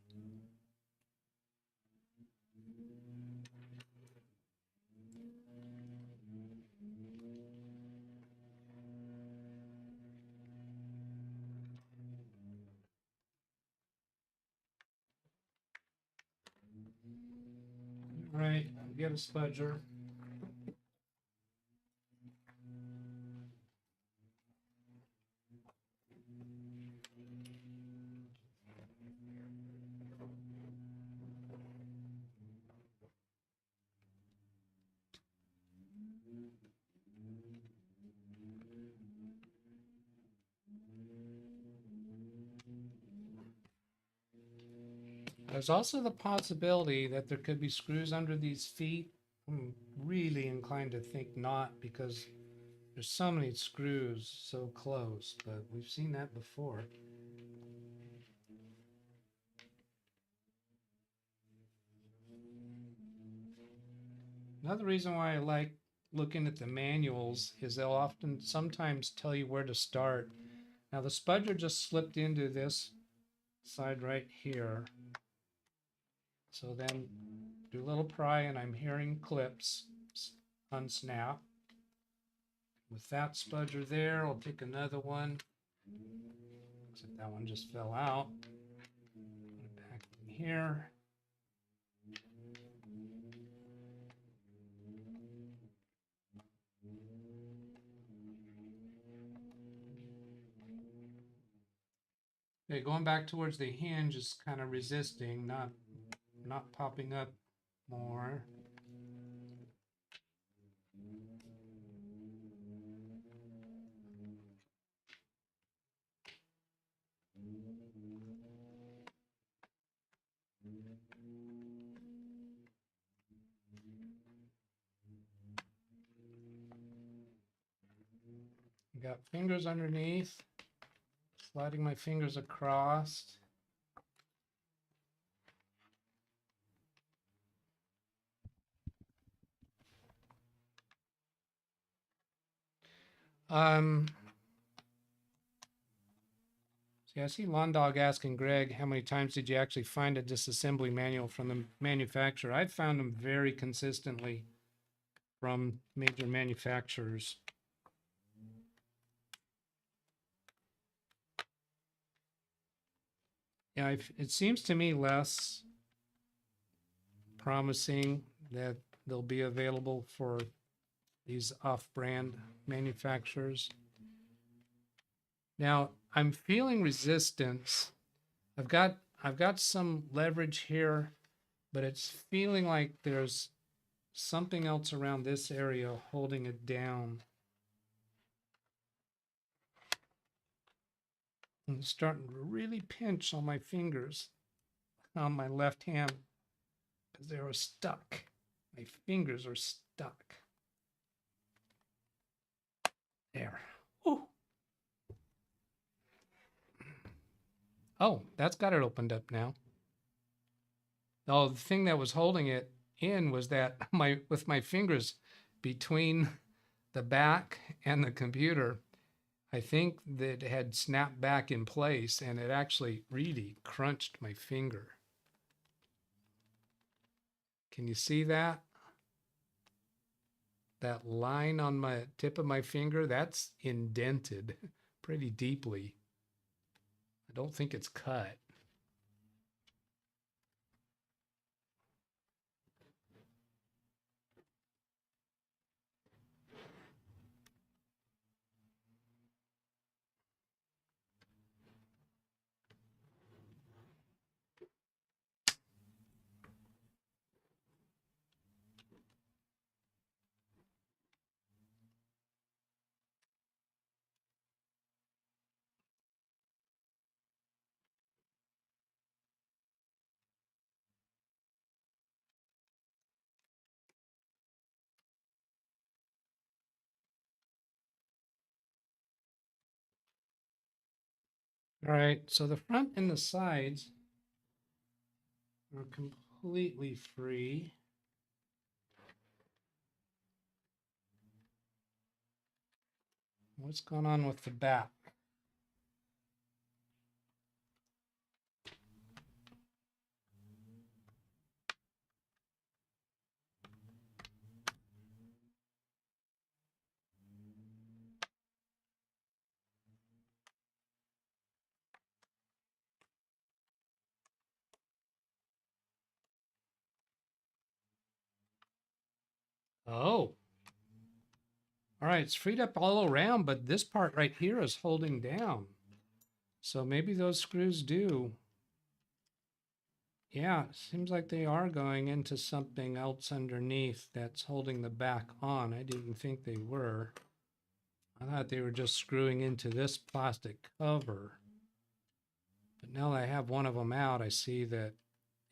All right, I'll get a spudger. There's also the possibility that there could be screws under these feet. I'm really inclined to think not, because there's so many screws so close, but we've seen that before. Another reason why I like looking at the manuals is they'll sometimes tell you where to start. Now the spudger just slipped into this side right here. So then do a little pry and I'm hearing clips unsnap. With that spudger there, I'll take another one. Except that one just fell out. Put it back in here. Okay, going back towards the hinge is kind of resisting, not popping up more. Got fingers underneath, sliding my fingers across. See, I see Lawn Dog asking Greg, how many times did you actually find a disassembly manual from the manufacturer? I've found them very consistently from major manufacturers. Yeah, it seems to me less promising that they'll be available for these off-brand manufacturers. Now, I'm feeling resistance. I've got some leverage here, but it's feeling like there's something else around this area holding it down. And it's starting to really pinch on my fingers on my left hand because they were stuck. My fingers are stuck. There. Ooh. Oh, that's got it opened up now. Oh, the thing that was holding it in was that with my fingers between the back and the computer, I think that it had snapped back in place and it actually really crunched my finger. Can you see that? That line on my tip of my finger, that's indented pretty deeply. I don't think it's cut. All right, so the front and the sides are completely free. What's going on with the back? Oh, all right, it's freed up all around, but this part right here is holding down. So maybe those screws do. Yeah, seems like they are going into something else underneath that's holding the back on. I didn't think they were. I thought they were just screwing into this plastic cover. But now that I have one of them out, I see that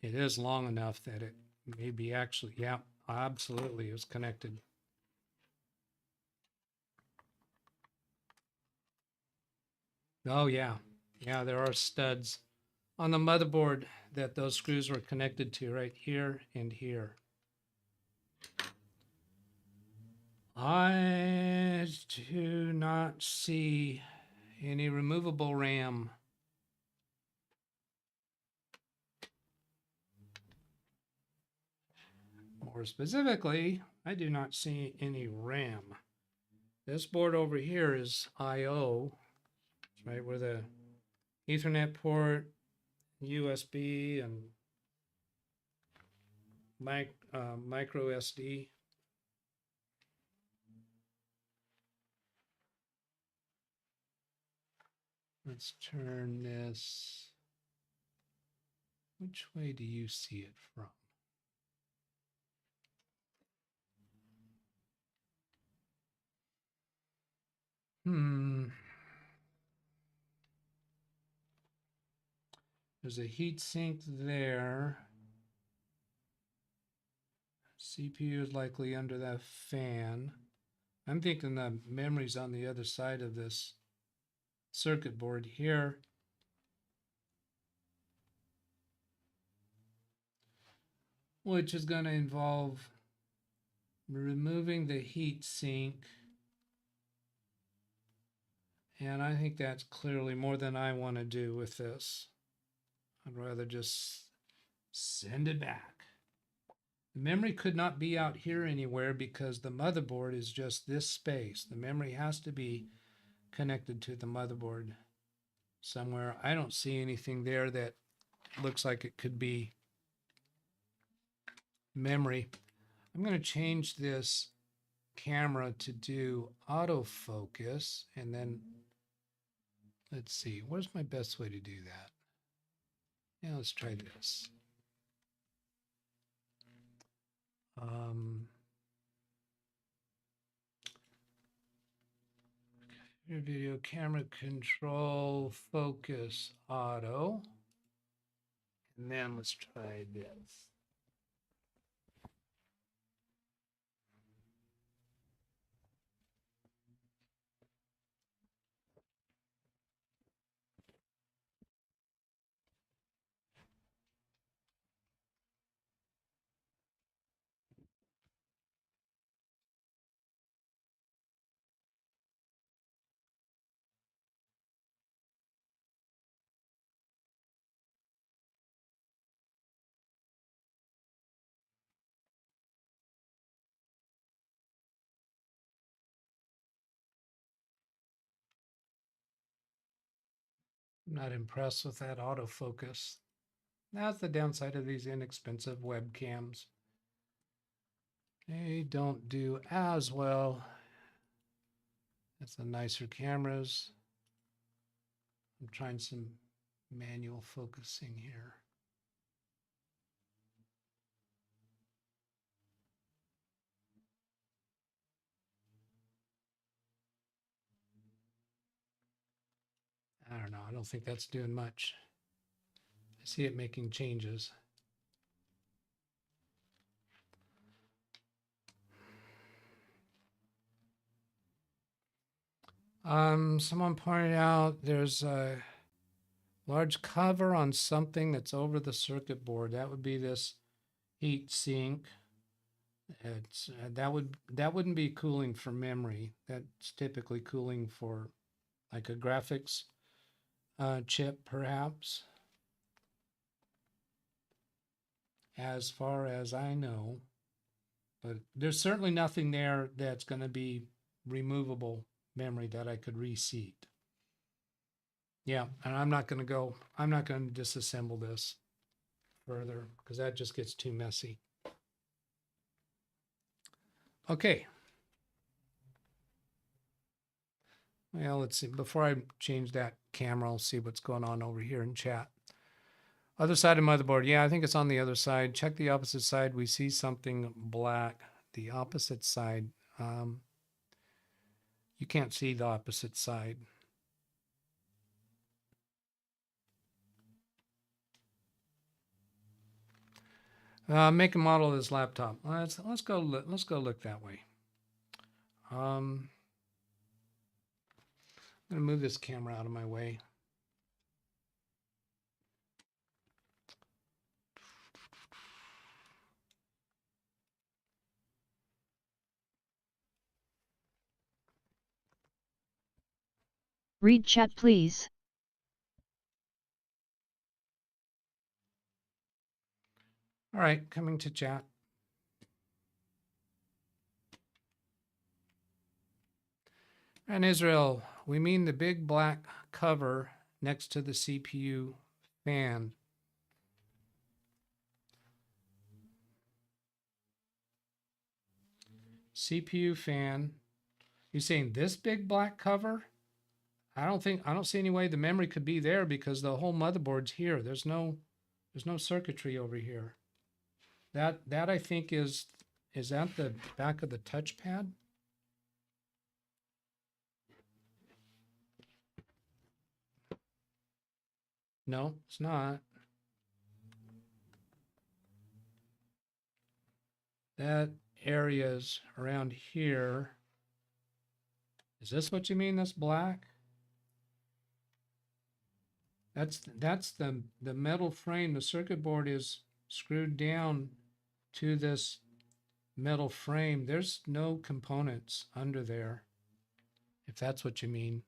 it is long enough that it may be actually, yeah, absolutely, it was connected. Oh, yeah. Yeah, there are studs on the motherboard that those screws were connected to right here and here. I do not see any removable RAM. More specifically, I do not see any RAM. This board over here is I/O, right, where the Ethernet port, USB, and micro SD. Let's turn this. Which way do you see it from? There's a heat sink there. CPU is likely under that fan. I'm thinking the memory's on the other side of this circuit board here. Which is going to involve removing the heat sink And I think that's clearly more than I want to do with this. I'd rather just send it back. The memory could not be out here anywhere because the motherboard is just this space. The memory has to be connected to the motherboard somewhere. I don't see anything there that looks like it could be memory. I'm going to change this camera to do autofocus, and then let's see, where's my best way to do that? Yeah, let's try this. Video camera control focus auto, and then let's try this. I'm not impressed with that autofocus. That's the downside of these inexpensive webcams. They don't do as well as the nicer cameras. I'm trying some manual focusing here. I don't know. I don't think that's doing much. I see it making changes. Someone pointed out there's a large cover on something that's over the circuit board. That would be this heat sink. It's that wouldn't be cooling for memory. That's typically cooling for like a graphics chip, perhaps. As far as I know, but there's certainly nothing there that's going to be removable memory that I could reseat. Yeah, and I'm not going to disassemble this further because that just gets too messy. Okay. Well, let's see. Before I change that camera, I'll see what's going on over here in chat. Other side of motherboard. Yeah, I think it's on the other side. Check the opposite side. We see something black. The opposite side. You can't see the opposite side. Make a model of this laptop. Let's go look that way. I'm gonna move this camera out of my way. Read chat please. All right, coming to chat. And Israel, we mean the big black cover next to the CPU fan. CPU fan. You saying this big black cover? I don't see any way the memory could be there because the whole motherboard's here. There's no circuitry over here. That I think is that the back of the touchpad? No, it's not. That area's around here. Is this what you mean, that's black? That's the metal frame. The circuit board is screwed down to this metal frame. There's no components under there, if that's what you mean.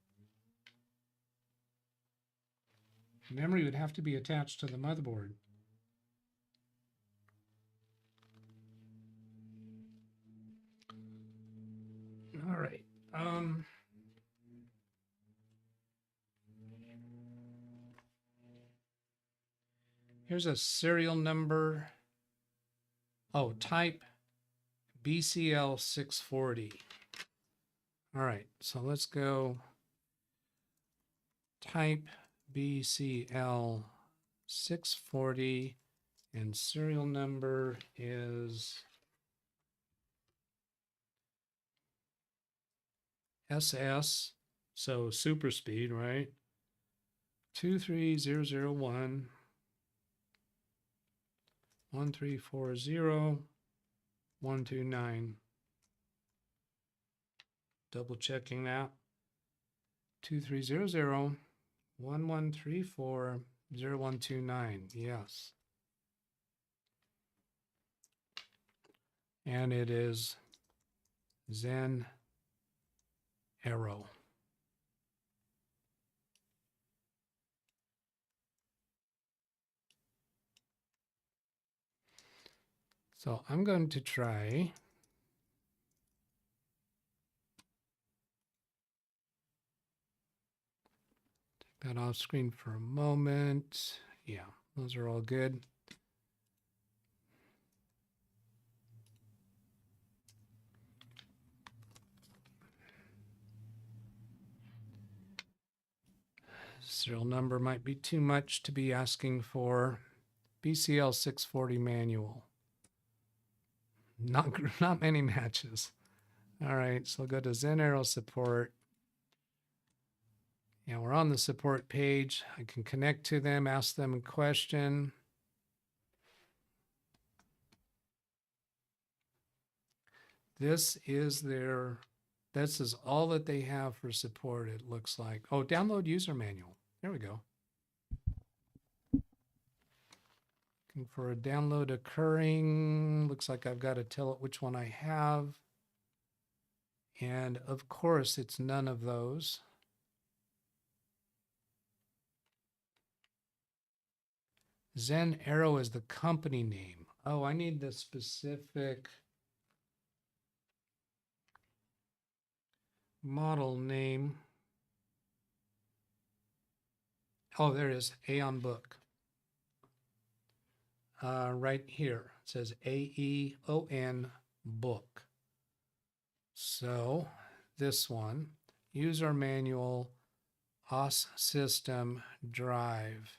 Memory would have to be attached to the motherboard. All right. Here's a serial number. Oh, type BCL 640. All right, so let's go type BCL 640 and serial number is SS, so super speed, right? 23001 1340 129. Double checking that. 2300 1134 0129. Yes. And it is Zen Arrow. So I'm going to try that off screen for a moment. Yeah, those are all good. Serial number might be too much to be asking for. BCL 640 manual. Not many matches. All right, so go to Zen Arrow support. Yeah, we're on the support page. I can connect to them, ask them a question. This is all that they have for support, it looks like. Oh, download user manual. There we go. Looking for a download occurring. Looks like I've got to tell it which one I have. And of course, it's none of those. Zen Arrow is the company name. Oh, I need the specific model name. Oh, there it is, Aeon Book. Right here, it says AEON Book. So this one, user manual, OS system drive.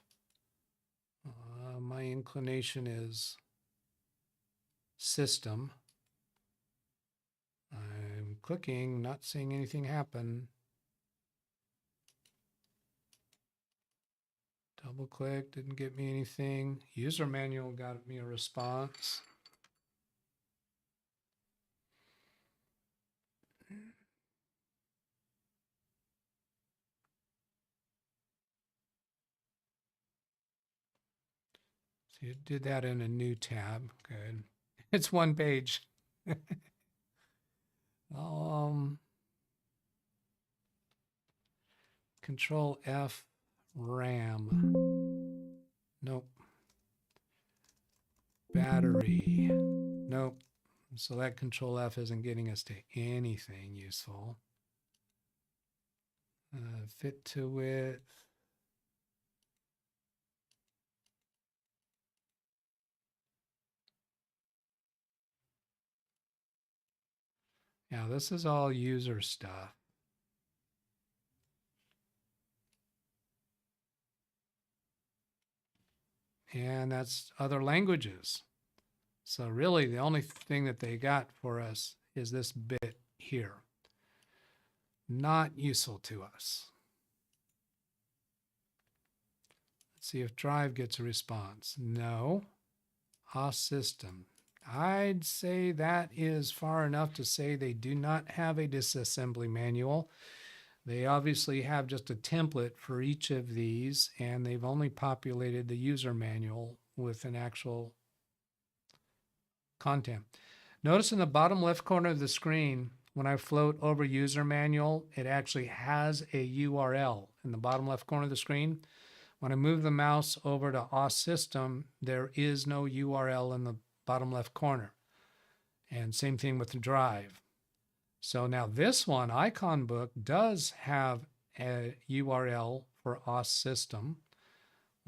My inclination is system. I'm clicking, not seeing anything happen. Double click, didn't get me anything. User manual got me a response. So you did that in a new tab. Good. It's one page. Control F RAM. Nope. Battery. Nope. So that Control F isn't getting us to anything useful. Fit to width. Yeah, this is all user stuff. And that's other languages. So really the only thing that they got for us is this bit here. Not useful to us. Let's see if drive gets a response. No. OS system. I'd say that is far enough to say they do not have a disassembly manual. They obviously have just a template for each of these, and they've only populated the user manual with an actual content. Notice in the bottom left corner of the screen, when I float over user manual, it actually has a URL in the bottom left corner of the screen. When I move the mouse over to OS system, there is no URL in the bottom left corner. And same thing with the drive. So now this one, Icon Book, does have a URL for OS system.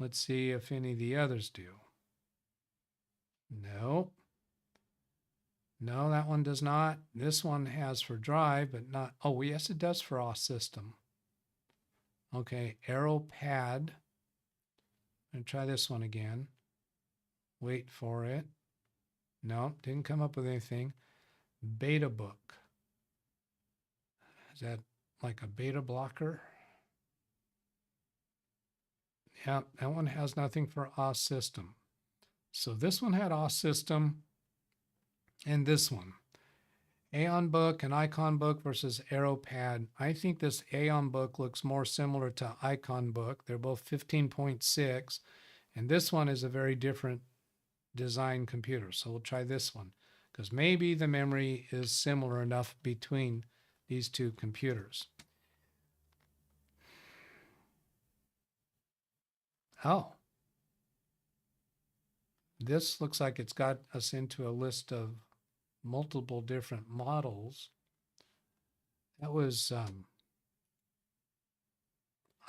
Let's see if any of the others do. No. No, that one does not. This one has for drive, but not. Oh, yes, it does for OS system. Okay, ArrowPad. I'm going to try this one again. Wait for it. No, didn't come up with anything. Beta Book. Is that like a beta blocker? Yeah, that one has nothing for OS system. So this one had OS system and this one. Aeon Book and Icon Book versus ArrowPad. I think this Aeon Book looks more similar to Icon Book. They're both 15.6, and this one is a very different design computer. So we'll try this one because maybe the memory is similar enough between these two computers. Oh, this looks like it's got us into a list of multiple different models. That was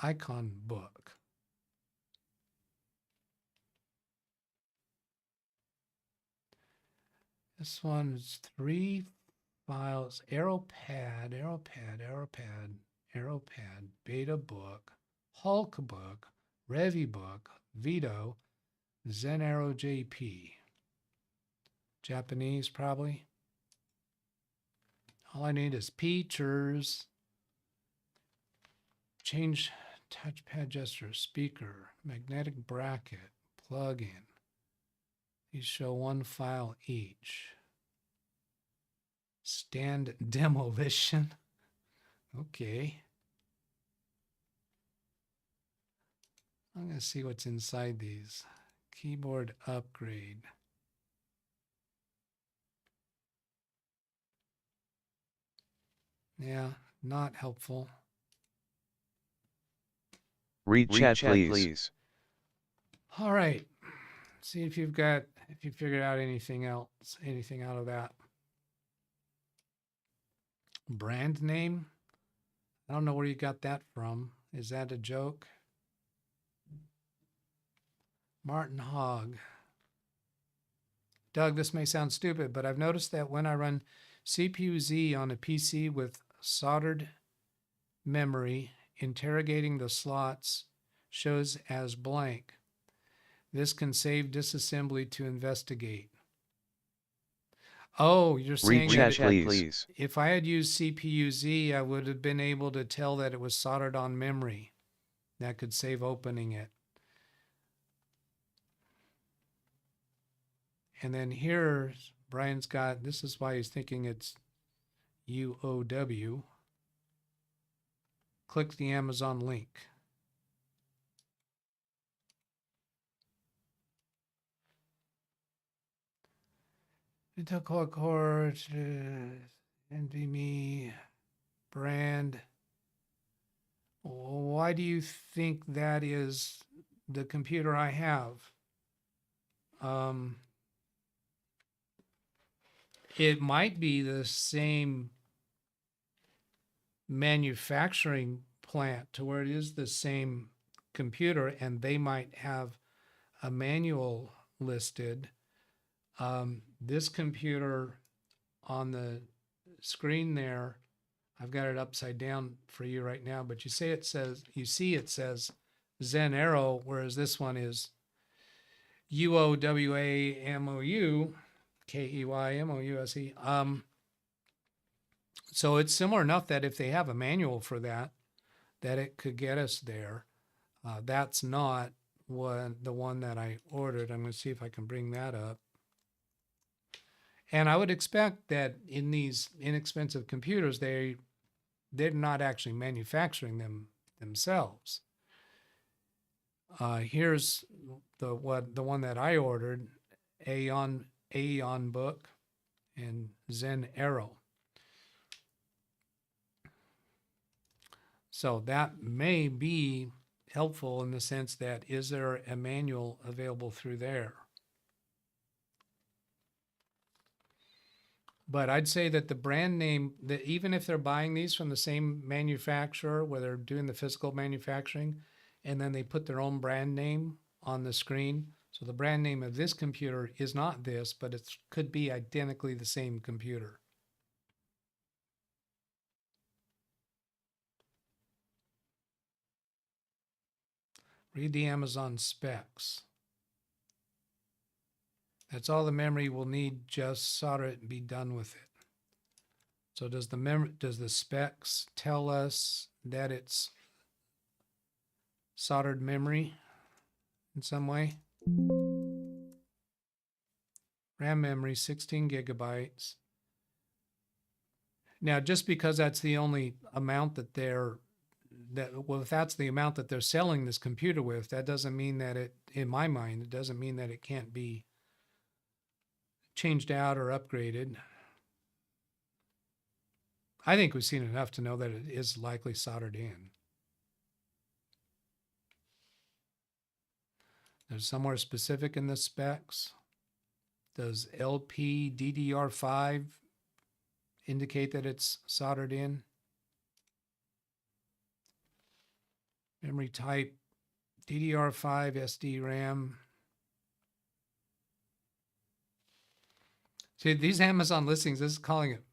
Icon Book. This one is 3 files: ArrowPad, Beta Book, Hulk Book, Revi Book, Vito, ZenArrow JP. Japanese, probably. All I need is pictures. Change touchpad gesture, speaker, magnetic bracket, plug-in. These show 1 file each. Stand demolition. Okay. I'm going to see what's inside these. Keyboard upgrade. Yeah, not helpful. Read chat, please. All right. See if you figured out anything else, anything out of that. Brand name. I don't know where you got that from. Is that a joke? Martin Hogg. Doug, this may sound stupid, but I've noticed that when I run CPU-Z on a PC with soldered memory, interrogating the slots shows as blank. This can save disassembly to investigate. Oh, you're saying Read chat, that please. if I had used CPU-Z, I would have been able to tell that it was soldered on memory. That could save opening it. And then here, Brian's got, this is why he's thinking it's UOW. Click the Amazon link. Intel Core, NVMe, brand. Why do you think that is the computer I have? It might be the same manufacturing plant to where it is the same computer and they might have a manual listed. This computer on the screen there, I've got it upside down for you right now, but you see it says ZenArrow, whereas this one is UOWAMOU, KEYMOUSE. So it's similar enough that if they have a manual for that it could get us there. That's not the one that I ordered. I'm going to see if I can bring that up. And I would expect that in these inexpensive computers, they're not actually manufacturing them themselves. Here's the one that I ordered, Aeon Book and ZenArrow. So that may be helpful in the sense that, is there a manual available through there? But I'd say that the brand name, that even if they're buying these from the same manufacturer, where they're doing the physical manufacturing, and then they put their own brand name on the screen. So the brand name of this computer is not this, but it could be identically the same computer. Read the Amazon specs. That's all the memory will need. Just solder it and be done with it. So does the specs tell us that it's soldered memory in some way? RAM memory, 16 gigabytes. Now, just because that's the only amount that if that's the amount that they're selling this computer with, that doesn't mean that in my mind, it doesn't mean that it can't be changed out or upgraded. I think we've seen enough to know that it is likely soldered in. There's somewhere specific in the specs. Does LPDDR5 indicate that it's soldered in? Memory type, DDR5 SD RAM. See, these Amazon listings, this is calling it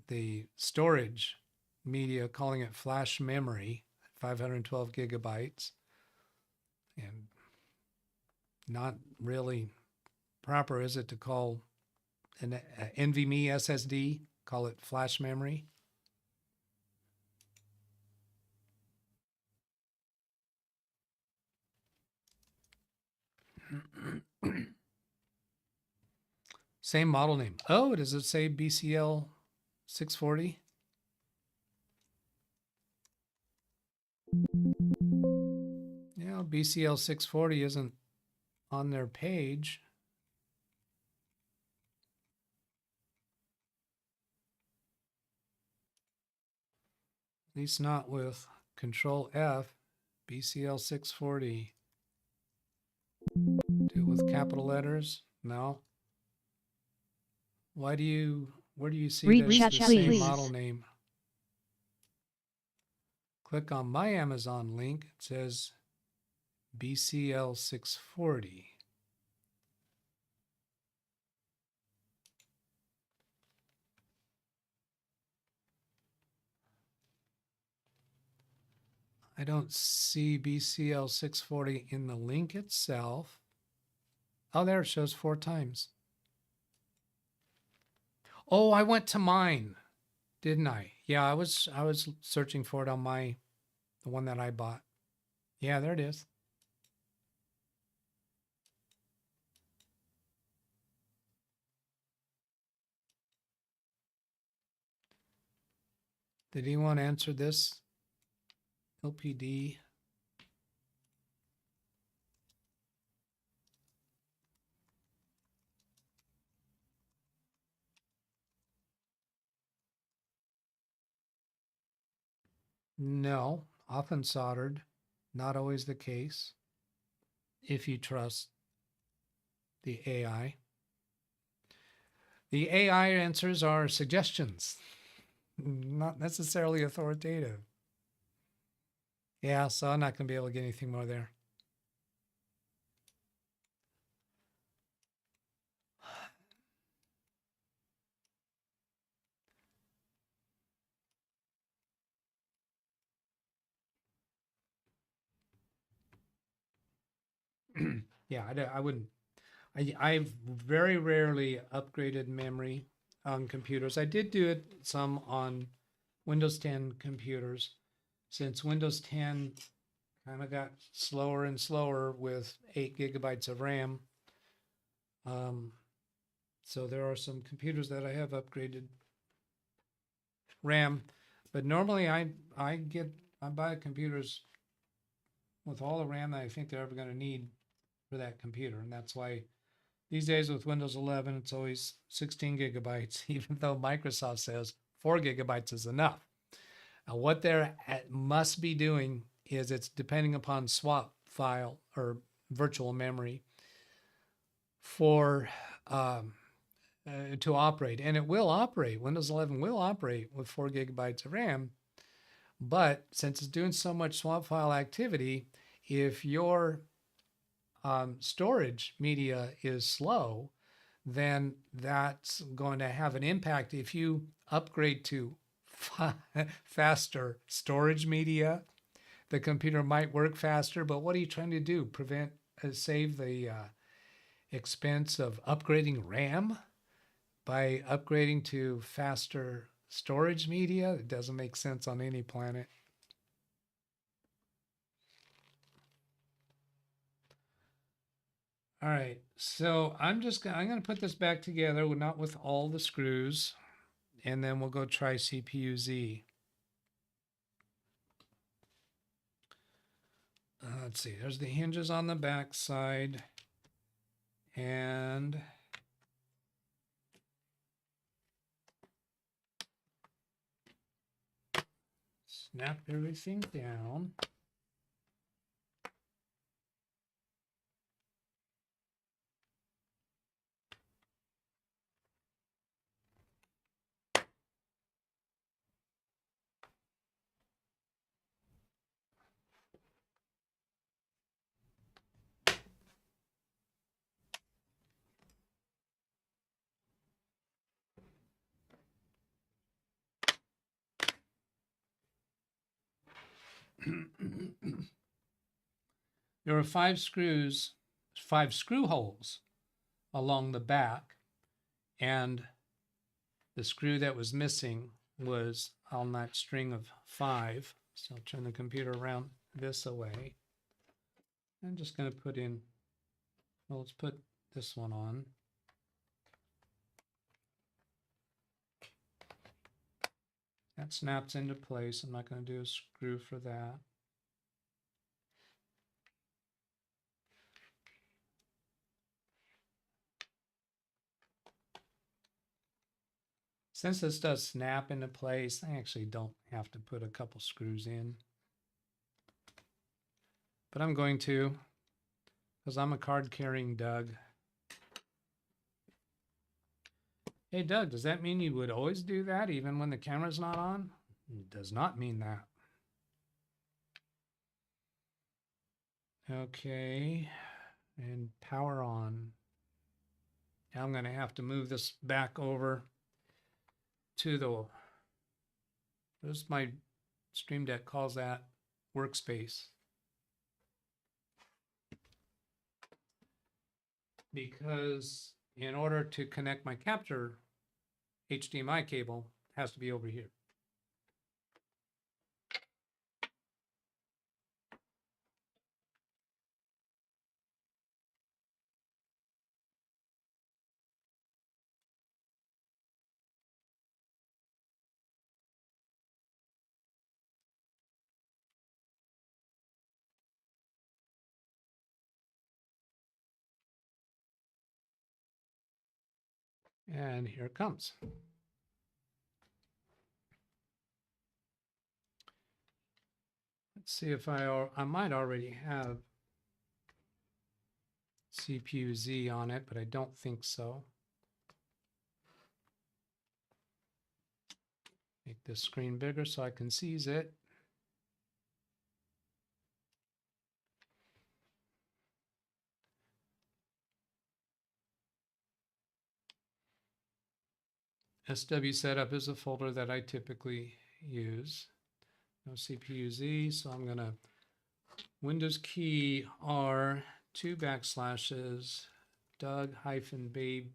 the storage media, calling it flash memory, 512 gigabytes. And not really proper, is it, to call an NVMe SSD, call it flash memory? Same model name. Oh, does it say BCL 640? Yeah, BCL 640 isn't on their page. At least not with Control F, BCL 640. Do it with capital letters? No. Where do you see Read that it's chat, the please. same model name? Click on my Amazon link. It says BCL 640. I don't see BCL 640 in the link itself. Oh, there it shows 4 times. Oh, I went to mine, didn't I? Yeah, I was searching for it on the one that I bought. Yeah, there it is. Did anyone answer this? LPD. No, often soldered, not always the case, if you trust the AI. The AI answers are suggestions, not necessarily authoritative. Yeah, so I'm not going to be able to get anything more there. Yeah, I wouldn't. I've very rarely upgraded memory on computers. I did do it some on Windows 10 computers, since Windows 10 kind of got slower and slower with 8 gigabytes of RAM. So there are some computers that I have upgraded RAM, but normally I buy computers with all the RAM that I think they're ever going to need for that computer, and that's why these days with Windows 11 it's always 16 gigabytes, even though Microsoft says 4 gigabytes is enough. Now, what they must be doing is it's depending upon swap file or virtual memory for to operate, and it will operate. Windows 11 will operate with 4 gigabytes of RAM, but since it's doing so much swap file activity, if your storage media is slow, then that's going to have an impact. If you upgrade to faster storage media, the computer might work faster, but what are you trying to do? Save the expense of upgrading RAM by upgrading to faster storage media? It doesn't make sense on any planet. All right, so I'm going to put this back together, not with all the screws, and then we'll go try CPU-Z. Let's see, there's the hinges on the back side, and snap everything down. There are 5 screw holes along the back, and the screw that was missing was on that string of 5. So I'll turn the computer around this way. I'm just going to put in, well, let's put this one on. That snaps into place. I'm not going to do a screw for that. Since this does snap into place, I actually don't have to put a couple screws in. But I'm going to, because I'm a card-carrying Doug. Hey, Doug, does that mean you would always do that even when the camera's not on? It does not mean that. Okay, and power on. Now I'm going to have to move this back over to the, this my Stream Deck calls that workspace. Because in order to connect my capture HDMI cable, it has to be over here. And here it comes. Let's see if I might already have CPU-Z on it, but I don't think so. Make this screen bigger so I can seize it. SW setup is a folder that I typically use. No CPU-Z, so I'm going to Windows key R, 2 backslashes, Doug-baby.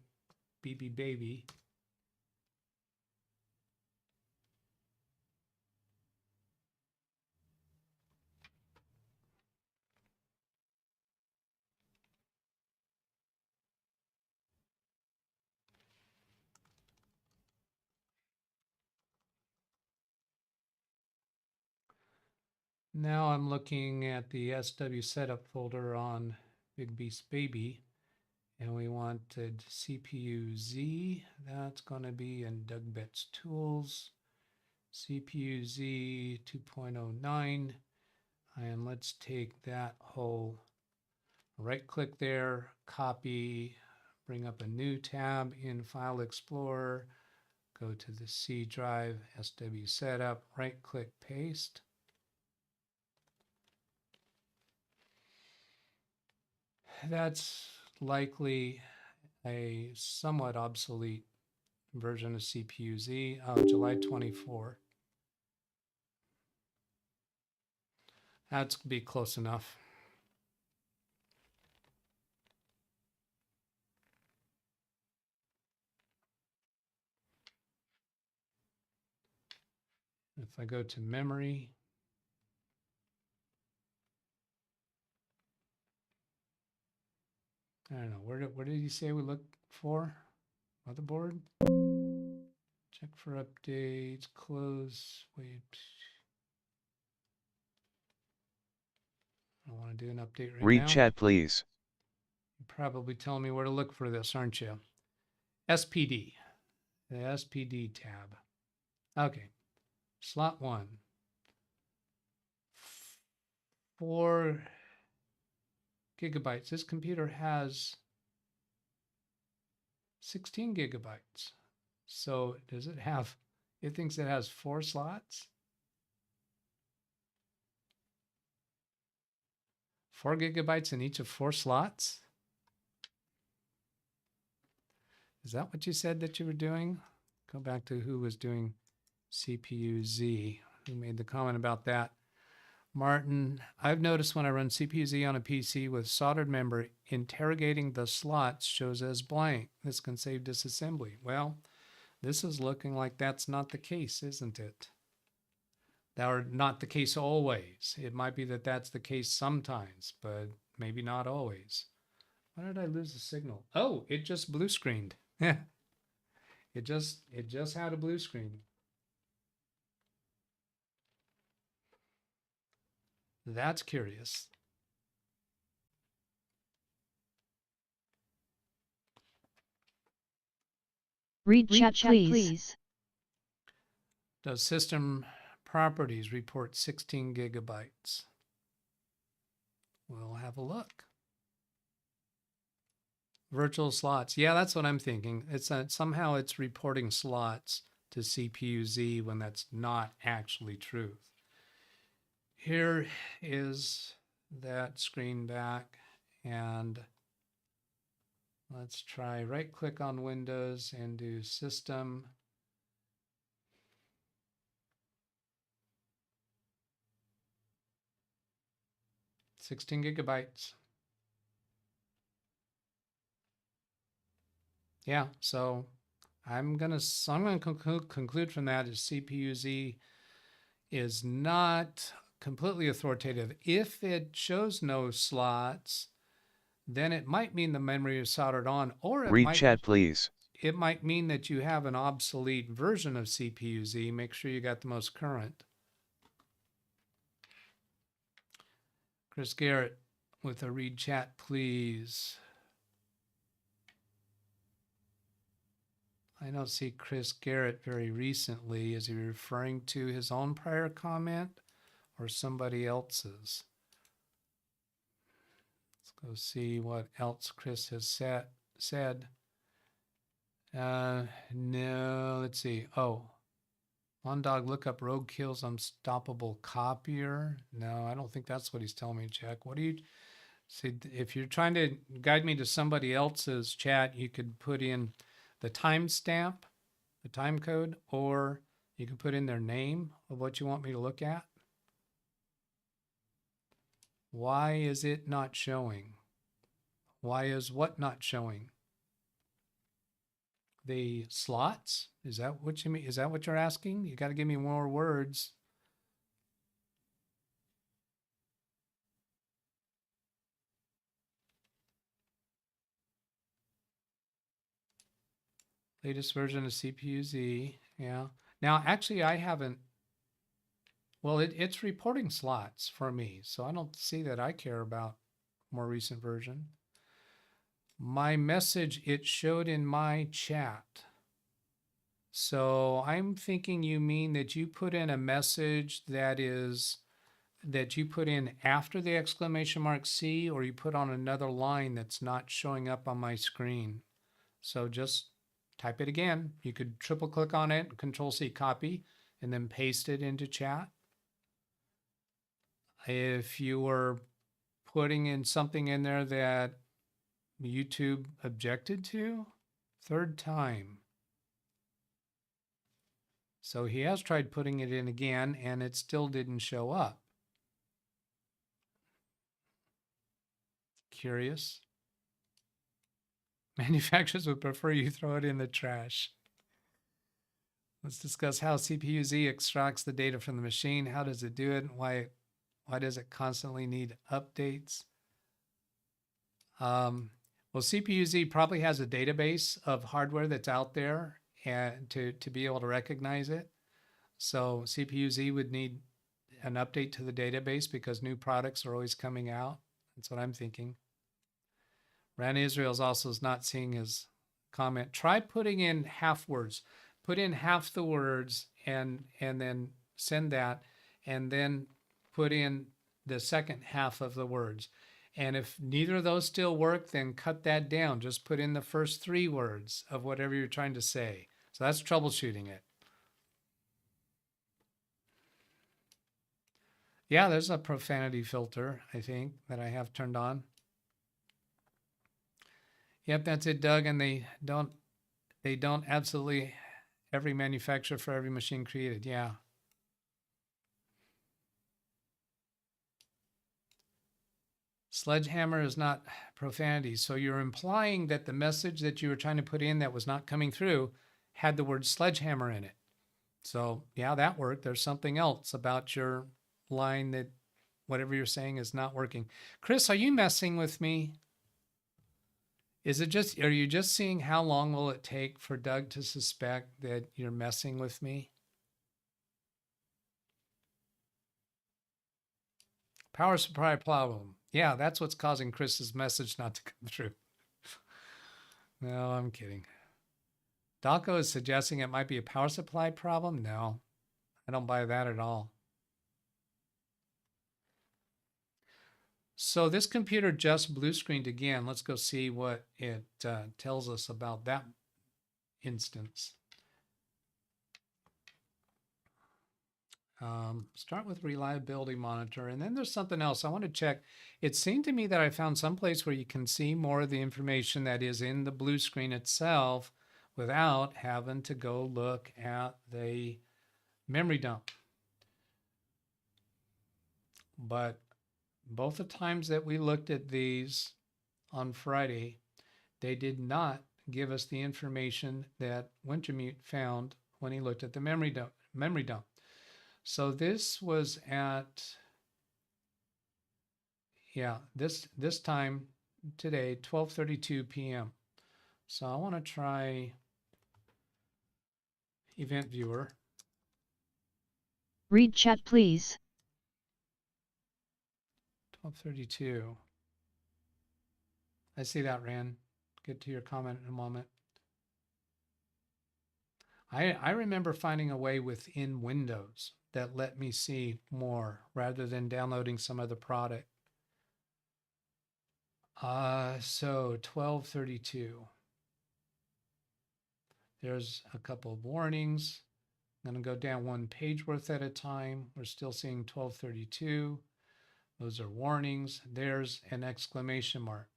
Now I'm looking at the SW setup folder on Big Beast Baby, and we wanted CPU-Z. That's going to be in DougBetts Tools. CPU-Z 2.09. And let's take that whole, right click there, copy, bring up a new tab in File Explorer, go to the C drive, SW setup, right click, paste. That's likely a somewhat obsolete version of CPU-Z, July 24. That's be close enough. If I go to memory, I don't know, where did he say we look for? Motherboard? Check for updates, close, wait. I want to do an update right Read now. chat, please. You're probably telling me where to look for this, aren't you? SPD, the SPD tab. Okay, slot 1. 4 gigabytes. This computer has 16 gigabytes. So does it have, it thinks it has 4 slots? 4 gigabytes in each of 4 slots? Is that what you said that you were doing? Go back to who was doing CPU-Z, who made the comment about that. Martin, I've noticed when I run CPU-Z on a PC with soldered member, interrogating the slots shows as blank. This can save disassembly. Well, this is looking like that's not the case, isn't it? Or not the case always. It might be that that's the case sometimes, but maybe not always. Why did I lose the signal? Oh, it just blue screened. It just had a blue screen. That's curious. Read chat, please. Does system properties report 16 gigabytes? We'll have a look. Virtual slots. Yeah, that's what I'm thinking. It's somehow it's reporting slots to CPU-Z when that's not actually true. Here is that screen back, and let's try right click on Windows and do System. $16 gigabytes. Yeah, so I'm gonna conclude from that is CPU-Z is not completely authoritative. If it shows no slots, then it might mean the memory is soldered on, or Read chat, please. It might mean that you have an obsolete version of CPU-Z. Make sure you got the most current. Chris Garrett with a read chat, please. I don't see Chris Garrett very recently. Is he referring to his own prior comment or somebody else's? Let's go see what else Chris has said. No, let's see. Oh, Mondog look up Rogue Kills Unstoppable Copier. No, I don't think that's what he's telling me to check. What do you see? If you're trying to guide me to somebody else's chat, you could put in the timestamp, the time code, or you can put in their name of what you want me to look at. Why is it not showing? Why is what not showing? The slots? Is that what you mean? Is that what you're asking? You got to give me more words. Latest version of CPU-Z. Yeah. Now, actually, I haven't. Well, it's reporting slots for me, so I don't see that I care about more recent version. My message, it showed in my chat. So I'm thinking you mean that you put in a message that is that you put in after the exclamation mark C, or you put on another line that's not showing up on my screen. So just type it again. You could triple click on it, Control C, copy, and then paste it into chat. If you were putting in something in there that YouTube objected to, third time. So he has tried putting it in again and it still didn't show up. Curious. Manufacturers would prefer you throw it in the trash. Let's discuss how CPU-Z extracts the data from the machine. How does it do it? Why does it constantly need updates? Well, CPU-Z probably has a database of hardware that's out there and to be able to recognize it. So CPU-Z would need an update to the database because new products are always coming out. That's what I'm thinking. Ran Israel's also is not seeing his comment. Try putting in half words. Put in half the words and then send that, and then put in the second half of the words. And if neither of those still work, then cut that down. Just put in the first 3 words of whatever you're trying to say. So that's troubleshooting it. Yeah, there's a profanity filter, I think, that I have turned on. Yep, that's it, Doug. And they don't absolutely every manufacturer for every machine created. Yeah. Sledgehammer is not profanity. So you're implying that the message that you were trying to put in that was not coming through had the word sledgehammer in it. So yeah, that worked. There's something else about your line that whatever you're saying is not working. Chris, are you messing with me? Are you just seeing how long will it take for Doug to suspect that you're messing with me? Power supply problem. Yeah, that's what's causing Chris's message not to come through. No, I'm kidding. Daco is suggesting it might be a power supply problem. No, I don't buy that at all. So this computer just blue screened again. Let's go see what it tells us about that instance. Start with reliability monitor, and then there's something else I want to check. It seemed to me that I found some place where you can see more of the information that is in the blue screen itself without having to go look at the memory dump. But both the times that we looked at these on Friday, they did not give us the information that Wintermute found when he looked at the memory dump. So this was at, yeah, this time today, 12:32 p.m. So I want to try Event Viewer. Read chat, please. 12:32. I see that, Ran. Get to your comment in a moment. I remember finding a way within Windows that let me see more rather than downloading some other product. So 12:32. There's a couple of warnings. I'm going to go down one page worth at a time. We're still seeing 12:32. Those are warnings. There's an exclamation mark.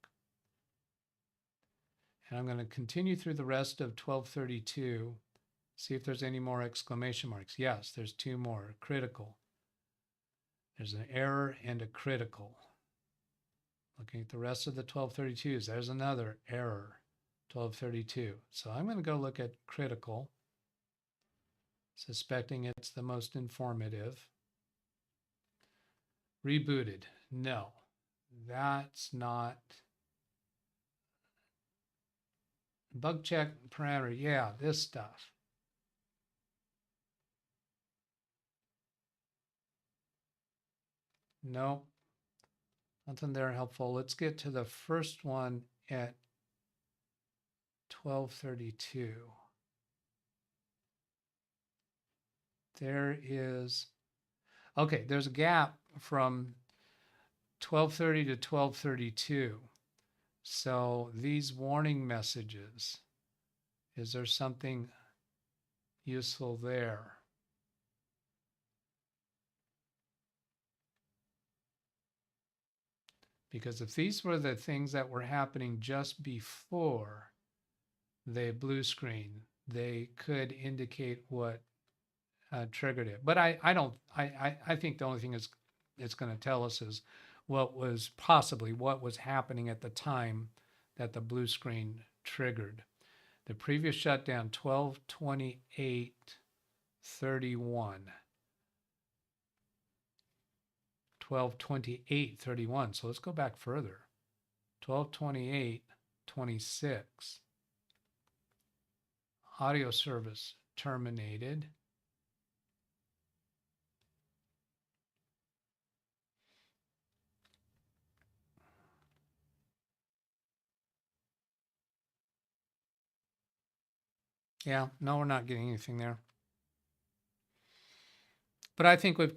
And I'm going to continue through the rest of 12:32. See if there's any more exclamation marks. Yes, there's 2 more. Critical. There's an error and a critical. Looking at the rest of the 12:32s, there's another error. 12:32. So I'm going to go look at critical, suspecting it's the most informative. Rebooted. No, that's not. Bug check parameter. Yeah, this stuff. No, nothing there helpful. Let's get to the first one at 12:32. There is, Okay, there's a gap from 12:30 to 12:32. So these warning messages, is there something useful there? Because if these were the things that were happening just before the blue screen, they could indicate what triggered it. But I think the only thing it's going to tell us is what was happening at the time that the blue screen triggered. The previous shutdown, 12/28/31. 12/28/31. So let's go back further. 12/28/26. Audio service terminated. Yeah, no, we're not getting anything there. But I think we've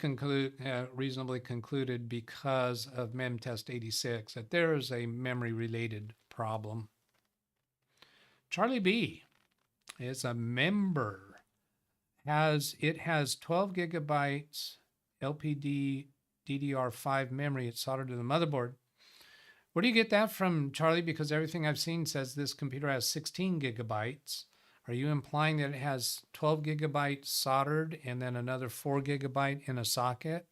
reasonably concluded, because of MemTest 86, that there is a memory-related problem. Charlie B is a member. It has 12 gigabytes LPD DDR5 memory. It's soldered to the motherboard. Where do you get that from, Charlie? Because everything I've seen says this computer has 16 gigabytes. Are you implying that it has 12 gigabytes soldered and then another 4 gigabyte in a socket?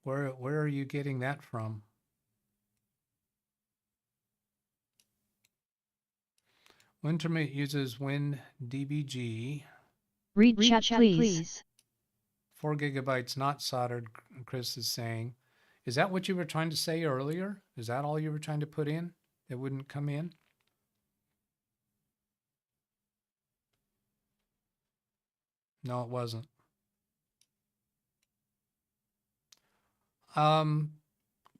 Where are you getting that from? Wintermute uses WinDBG. Read chat, please. 4 gigabytes not soldered, Chris is saying. Is that what you were trying to say earlier? Is that all you were trying to put in? It wouldn't come in? No, it wasn't.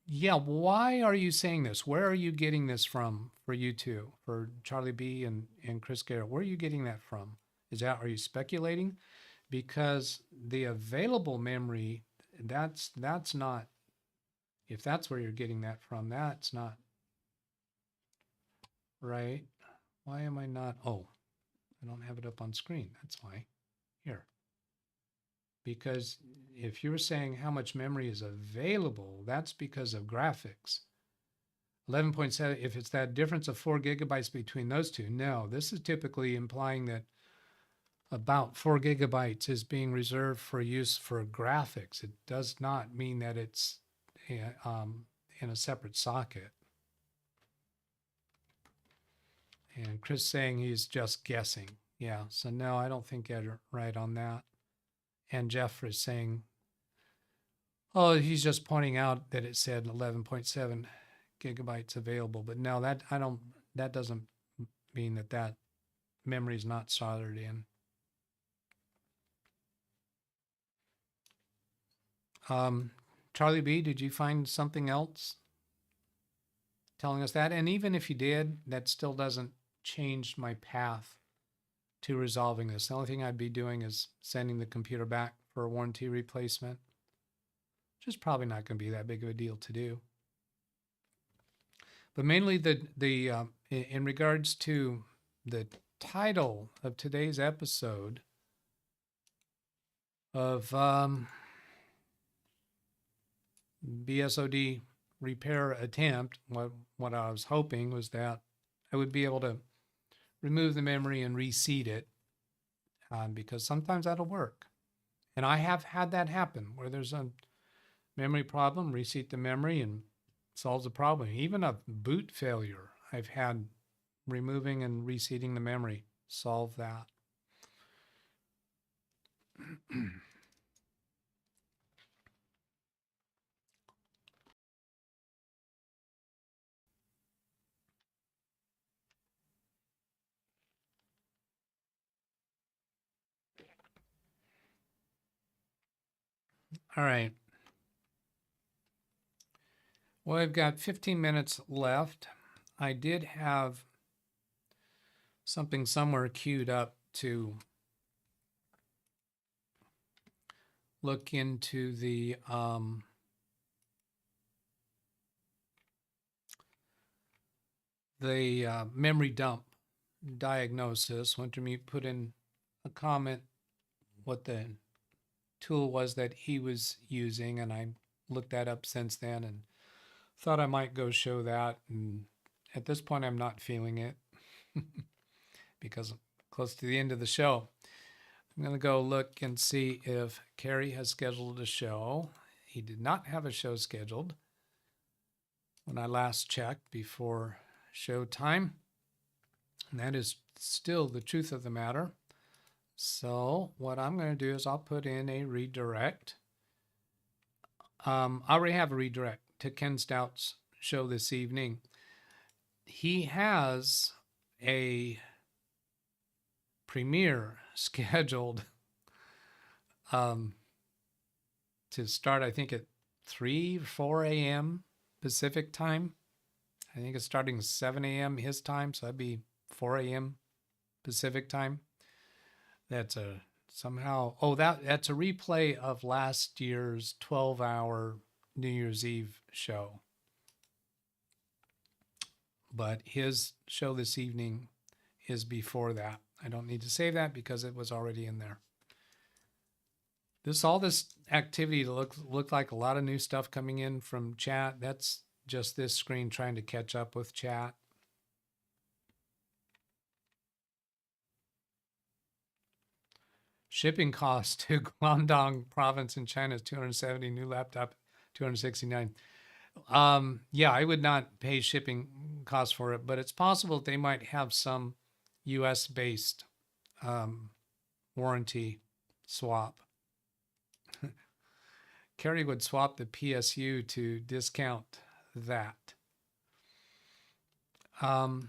Yeah, why are you saying this? Where are you getting this from for you two, for Charlie B and Chris Garrett? Where are you getting that from? Are you speculating? Because the available memory, that's not, if that's where you're getting that from, that's not right. Why am I not? Oh, I don't have it up on screen. That's why. Here. Because if you were saying how much memory is available, that's because of graphics. 11.7, if it's that difference of 4 gigabytes between those two, no, this is typically implying that about 4 gigabytes is being reserved for use for graphics. It does not mean that it's in a separate socket. And Chris saying he's just guessing. Yeah, so no, I don't think you're right on that. And Jeff is saying, oh, he's just pointing out that it said 11.7 gigabytes available. But no, that doesn't mean that memory is not soldered in. Charlie B, did you find something else telling us that? And even if you did, that still doesn't change my path to resolving this. The only thing I'd be doing is sending the computer back for a warranty replacement, which is probably not going to be that big of a deal to do. But mainly in regards to the title of today's episode of BSOD repair attempt, what I was hoping was that I would be able to remove the memory and reseat it, because sometimes that'll work. And I have had that happen where there's a memory problem, reseat the memory and solves the problem. Even a boot failure, I've had removing and reseating the memory solve that. All right. Well, I've got 15 minutes left. I did have something somewhere queued up to look into the memory dump diagnosis. Wintermute put in a comment what the tool was that he was using, and I looked that up since then and thought I might go show that. And at this point, I'm not feeling it because I'm close to the end of the show. I'm going to go look and see if Carrie has scheduled a show. He did not have a show scheduled when I last checked before show time. And that is still the truth of the matter. So what I'm going to do is I'll put in a redirect. I already have a redirect to Ken Stout's show this evening. He has a premiere scheduled to start, I think, at 3 or 4 a.m. Pacific time. I think it's starting 7 a.m. his time, so that'd be 4 a.m. Pacific time. That's a somehow, oh, that's a replay of last year's 12-hour New Year's Eve show. But his show this evening is before that. I don't need to save that because it was already in there. All this activity looked like a lot of new stuff coming in from chat. That's just this screen trying to catch up with chat. Shipping cost to Guangdong province in China is 270, new laptop 269. Yeah, I would not pay shipping costs for it, but it's possible that they might have some US based warranty swap. Carrie would swap the PSU to discount that. I'm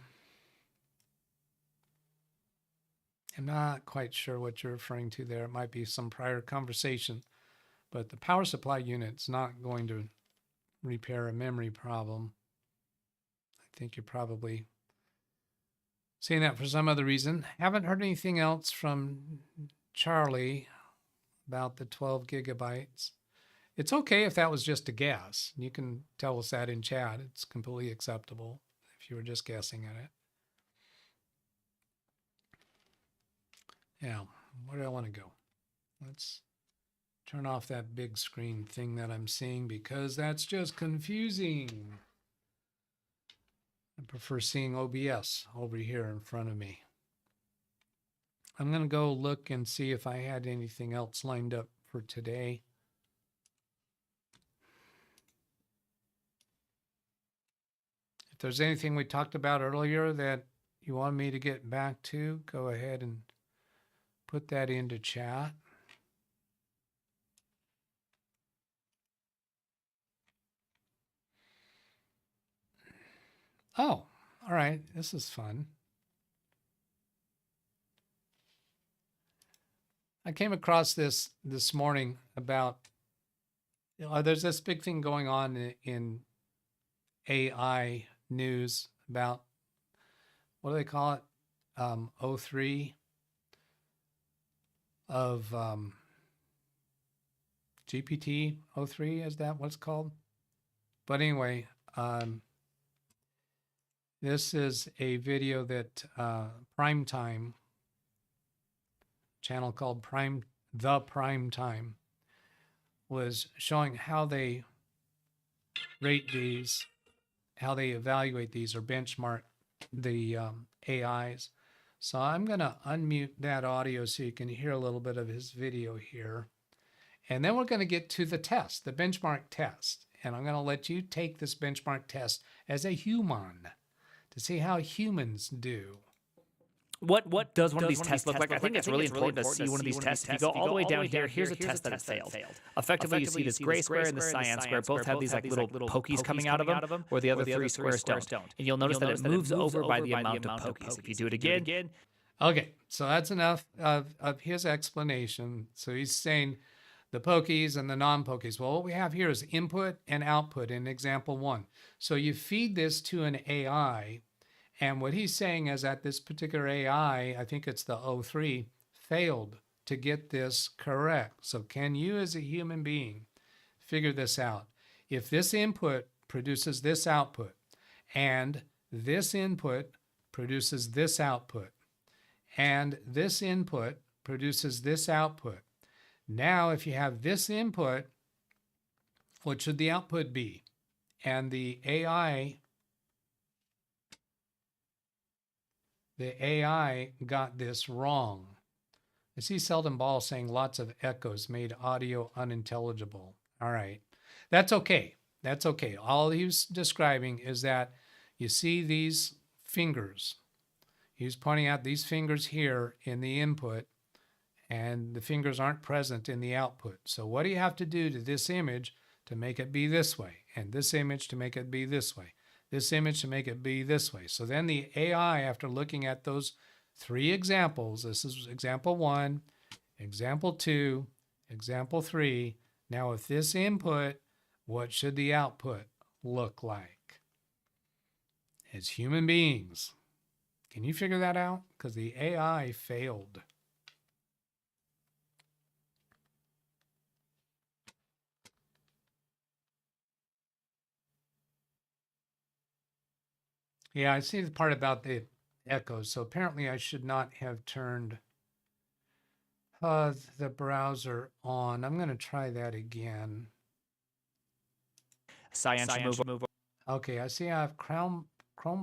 not quite sure what you're referring to there. It might be some prior conversation, but the power supply unit's not going to repair a memory problem. I think you're probably saying that for some other reason. Haven't heard anything else from Charlie about the 12 gigabytes. It's okay if that was just a guess. You can tell us that in chat. It's completely acceptable if you were just guessing at it. Yeah, where do I want to go? Let's turn off that big screen thing that I'm seeing because that's just confusing. I prefer seeing OBS over here in front of me. I'm going to go look and see if I had anything else lined up for today. If there's anything we talked about earlier that you want me to get back to, go ahead and put that into chat. Oh, all right. This is fun. I came across this morning about, there's this big thing going on in AI news about, what do they call it? 03 of GPT 03, is that what's called? But anyway, this is a video that Primetime, channel called The Primetime, was showing how they rate these, how they evaluate these or benchmark the AIs. So I'm going to unmute that audio so you can hear a little bit of his video here. And then we're going to get to the test, the benchmark test. And I'm going to let you take this benchmark test as a human to see how humans do. What does one of these tests look like? I think it's really important to see one of these tests. If you go all the way down here, here's a test that failed. Effectively, you see this gray square and the cyan square both have these like little pokies coming out of them, where the other three squares don't. And you'll notice that it moves over by the amount of pokies. If you do it again. Okay, so that's enough of his explanation. So he's saying the pokies and the non-pokies. Well, what we have here is input and output in example 1. So you feed this to an AI, and what he's saying is that this particular AI, I think it's the 03, failed to get this correct. So can you as a human being figure this out? If this input produces this output and this input produces this output and this input produces this output. Now, if you have this input, what should the output be? And the AI got this wrong. I see Selden Ball saying lots of echoes made audio unintelligible. All right, that's okay. That's okay. All he was describing is that you see these fingers. He's pointing out these fingers here in the input, and the fingers aren't present in the output. So what do you have to do to this image to make it be this way? And this image to make it be this way? This image to make it be this way? So then the AI, after looking at those 3 examples, this is example 1, example 2, example 3. Now with this input, what should the output look like? As human beings, can you figure that out? Because the AI failed. Yeah, I see the part about the echoes. So apparently I should not have turned the browser on. I'm going to try that again. Cyan should move. Okay, I see I have Chrome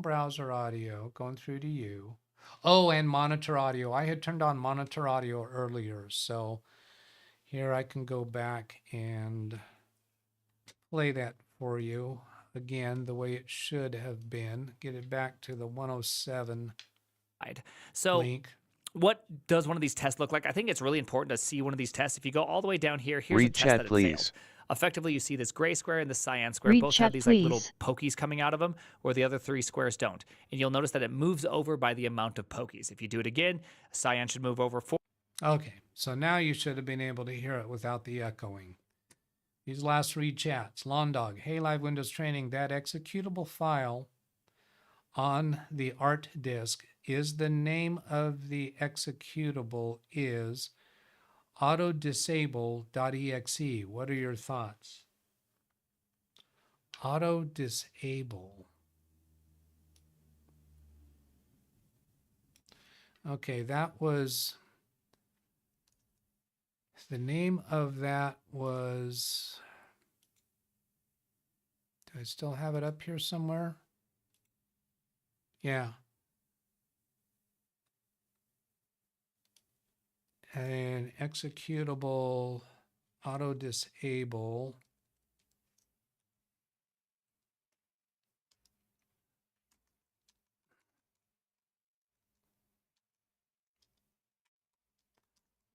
browser audio going through to you. Oh, and monitor audio. I had turned on monitor audio earlier. So here I can go back and play that for you again the way it should have been. Get it back to the 107 so link. What does one of these tests look like? I think it's really important to see one of these tests. If you go all the way down here, here's Read a test chat, that it please. failed. Effectively, you see this gray square and the cyan square. Read Both chat, have these like little please. pokies coming out of them, where the other 3 squares don't. And you'll notice that it moves over by the amount of pokies. If you do it again, cyan should move over 4. Okay, so now you should have been able to hear it without the echoing. These last 3 chats. Lawn Dog, hey, Live Windows Training, that executable file on the art disk is the name of the executable is autodisable.exe. What are your thoughts? Autodisable. Okay, that was, the name of that was, do I still have it up here somewhere? Yeah. An executable auto disable.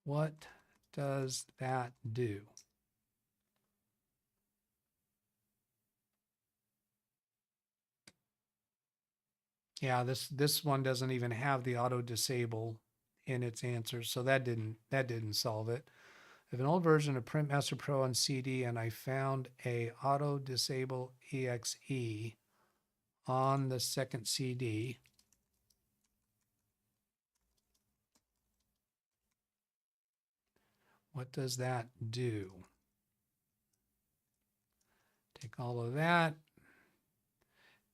What does that do? Yeah, this one doesn't even have the auto disable in its answer, so that didn't solve it. I have an old version of PrintMaster Pro on CD, and I found a auto disable exe on the second CD. What does that do? Take all of that.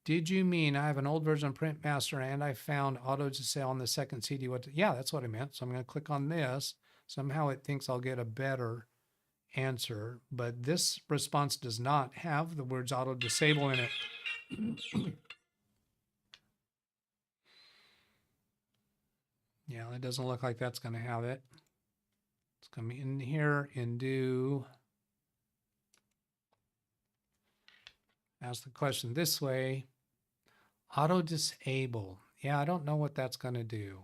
Did you mean I have an old version of PrintMaster and I found auto disable on the second CD? Yeah, that's what I meant. So I'm going to click on this. Somehow it thinks I'll get a better answer, but this response does not have the words auto disable in it. Yeah, it doesn't look like that's going to have it. Let's come in here and do, ask the question this way. Auto disable. Yeah, I don't know what that's going to do.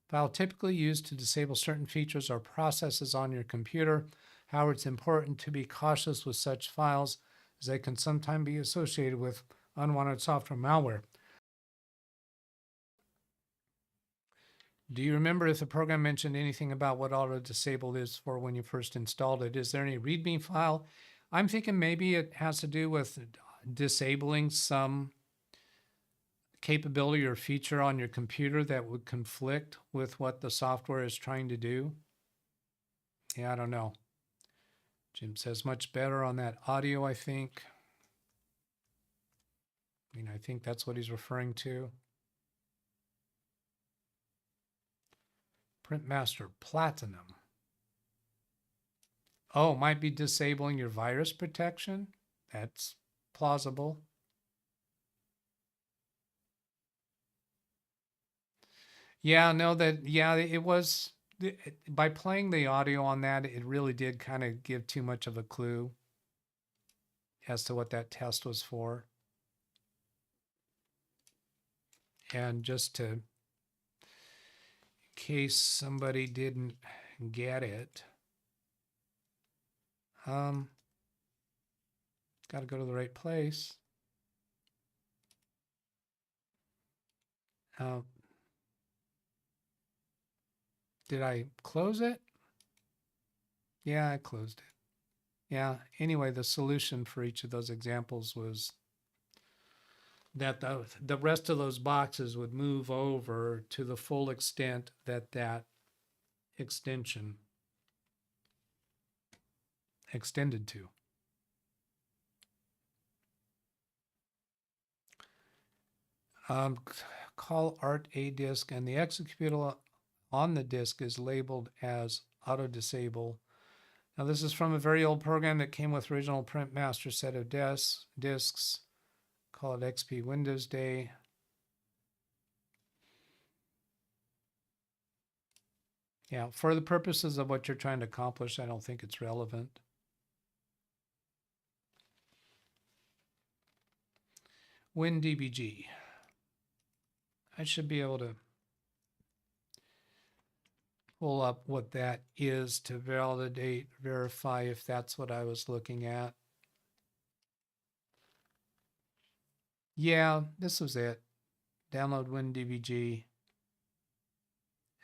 File typically used to disable certain features or processes on your computer. However, it's important to be cautious with such files as they can sometimes be associated with unwanted software malware. Do you remember if the program mentioned anything about what auto disable is for when you first installed it? Is there any README file? I'm thinking maybe it has to do with disabling some capability or feature on your computer that would conflict with what the software is trying to do. Yeah, I don't know. Jim says much better on that audio, I think. I mean, I think that's what he's referring to. PrintMaster Platinum. Oh, might be disabling your virus protection. That's plausible. Yeah, no, it was, by playing the audio on that, it really did kind of give too much of a clue as to what that test was for. And just to, in case somebody didn't get it, got to go to the right place. Did I close it? Yeah, I closed it. Yeah, anyway, the solution for each of those examples was that the rest of those boxes would move over to the full extent that that extension extended to. Call art a disk, and the executable on the disk is labeled as auto disable. Now this is from a very old program that came with original PrintMaster set of disks. Call it XP Windows Day. Yeah, for the purposes of what you're trying to accomplish, I don't think it's relevant. WinDBG. I should be able to pull up what that is to validate, verify if that's what I was looking at. Yeah, this was it. Download WinDBG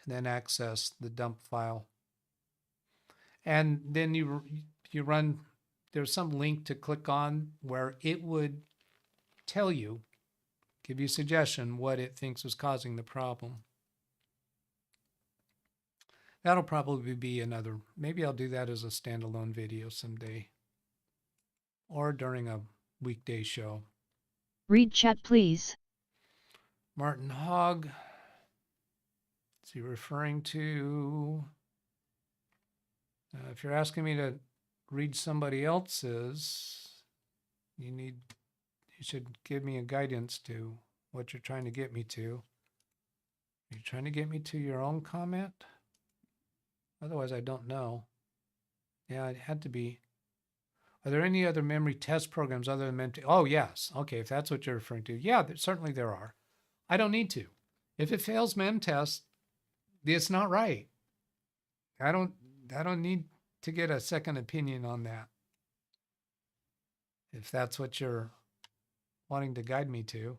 and then access the dump file. And then you run, there's some link to click on where it would tell you, give you a suggestion what it thinks was causing the problem. That'll probably be another, maybe I'll do that as a standalone video someday or during a weekday show. Read chat, please. Martin Hogg. Is he referring to? If you're asking me to read somebody else's, you should give me a guidance to what you're trying to get me to. You're trying to get me to your own comment? Otherwise, I don't know. Yeah, it had to be. Are there any other memory test programs other than Mem? Oh, yes. Okay, if that's what you're referring to. Yeah, certainly there are. I don't need to. If it fails mem test, it's not right. I don't need to get a second opinion on that. If that's what you're wanting to guide me to.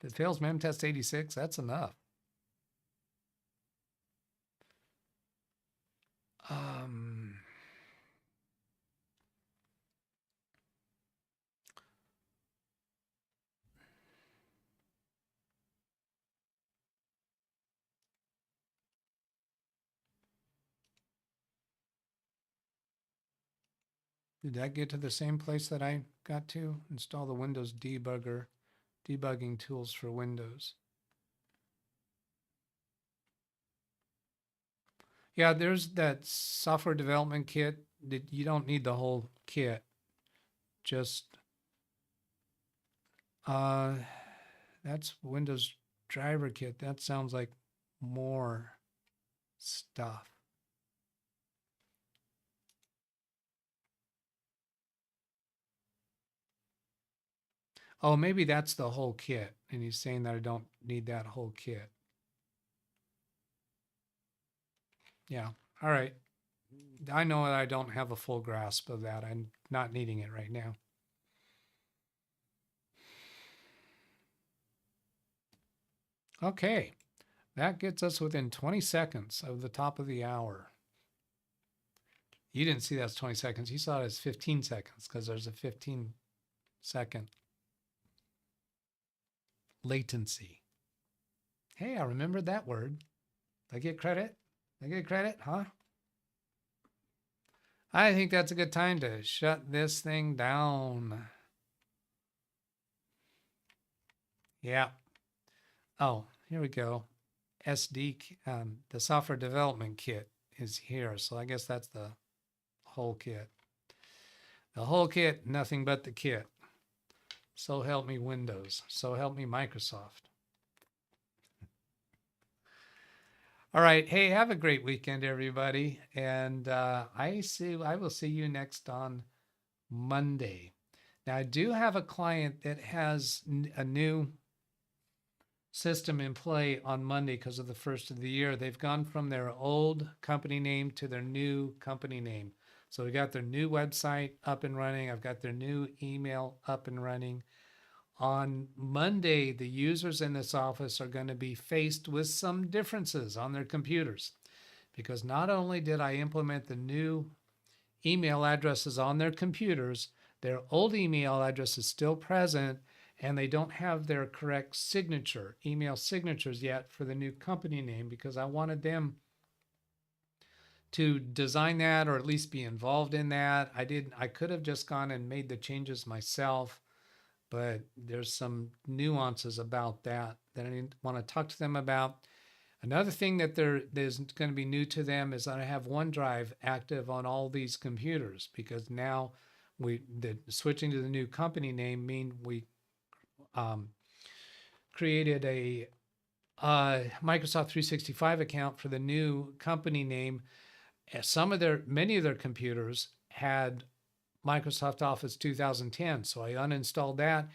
If it fails mem test 86, that's enough. Did that get to the same place that I got to? Install the Windows debugger, debugging tools for Windows. Yeah, there's that software development kit that you don't need the whole kit. Just, that's Windows driver kit. That sounds like more stuff. Oh, maybe that's the whole kit. And he's saying that I don't need that whole kit. Yeah. All right. I know that I don't have a full grasp of that. I'm not needing it right now. Okay. That gets us within 20 seconds of the top of the hour. You didn't see that's 20 seconds. You saw it as 15 seconds because there's a 15-second latency. Hey, I remembered that word. Did I get credit? I get credit, huh? I think that's a good time to shut this thing down. Yeah. Oh, here we go. The software development kit is here. So I guess that's the whole kit. The whole kit, nothing but the kit. So help me Windows. So help me Microsoft. All right. Hey, have a great weekend, everybody. And I will see you next on Monday. Now, I do have a client that has a new system in play on Monday because of the first of the year. They've gone from their old company name to their new company name. So we got their new website up and running. I've got their new email up and running. On Monday, the users in this office are going to be faced with some differences on their computers because not only did I implement the new email addresses on their computers, their old email address is still present and they don't have their correct email signatures yet for the new company name because I wanted them to design that or at least be involved in that. I could have just gone and made the changes myself, but there's some nuances about that I want to talk to them about. Another thing that there's going to be new to them is that I have OneDrive active on all these computers because now switching to the new company name mean we created a Microsoft 365 account for the new company name. Many of their computers had Microsoft Office 2010. So I uninstalled that,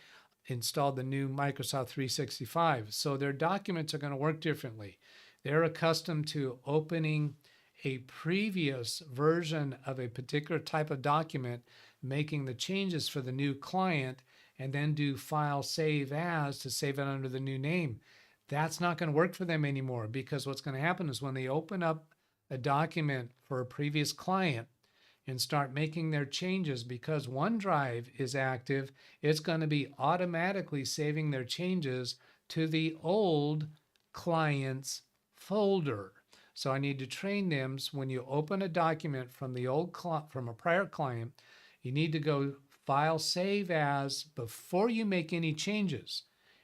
installed the new Microsoft 365. So their documents are going to work differently. They're accustomed to opening a previous version of a particular type of document, making the changes for the new client, and then do file save as to save it under the new name. That's not going to work for them anymore because what's going to happen is when they open up a document for a previous client and start making their changes, because OneDrive is active, it's going to be automatically saving their changes to the old client's folder. So I need to train them. So when you open a document from from a prior client, you need to go file save as before you make any changes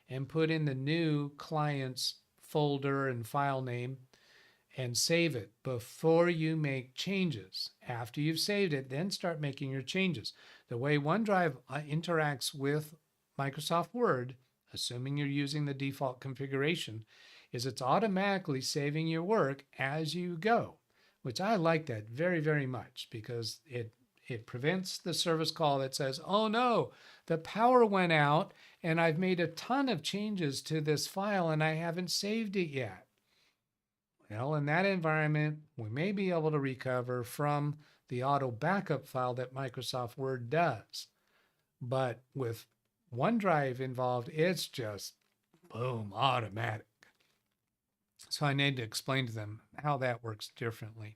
and put in the new client's folder and file name and save it before you make changes. After you've saved it, then start making your changes. The way OneDrive interacts with Microsoft Word, assuming you're using the default configuration, is it's automatically saving your work as you go, which I like that very, very much because it prevents the service call that says, oh no, the power went out and I've made a ton of changes to this file and I haven't saved it yet. Well, in that environment, we may be able to recover from the auto backup file that Microsoft Word does. But with OneDrive involved, it's just boom, automatic. So I need to explain to them how that works differently.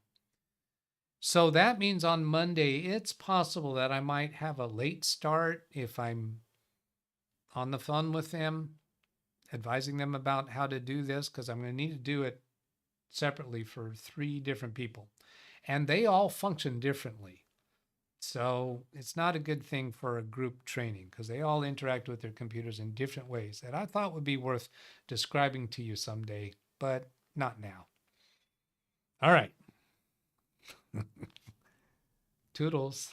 So that means on Monday, it's possible that I might have a late start if I'm on the phone with them, advising them about how to do this, because I'm going to need to do it separately for 3 different people. And they all function differently. So it's not a good thing for a group training because they all interact with their computers in different ways that I thought would be worth describing to you someday, but not now. All right. Toodles.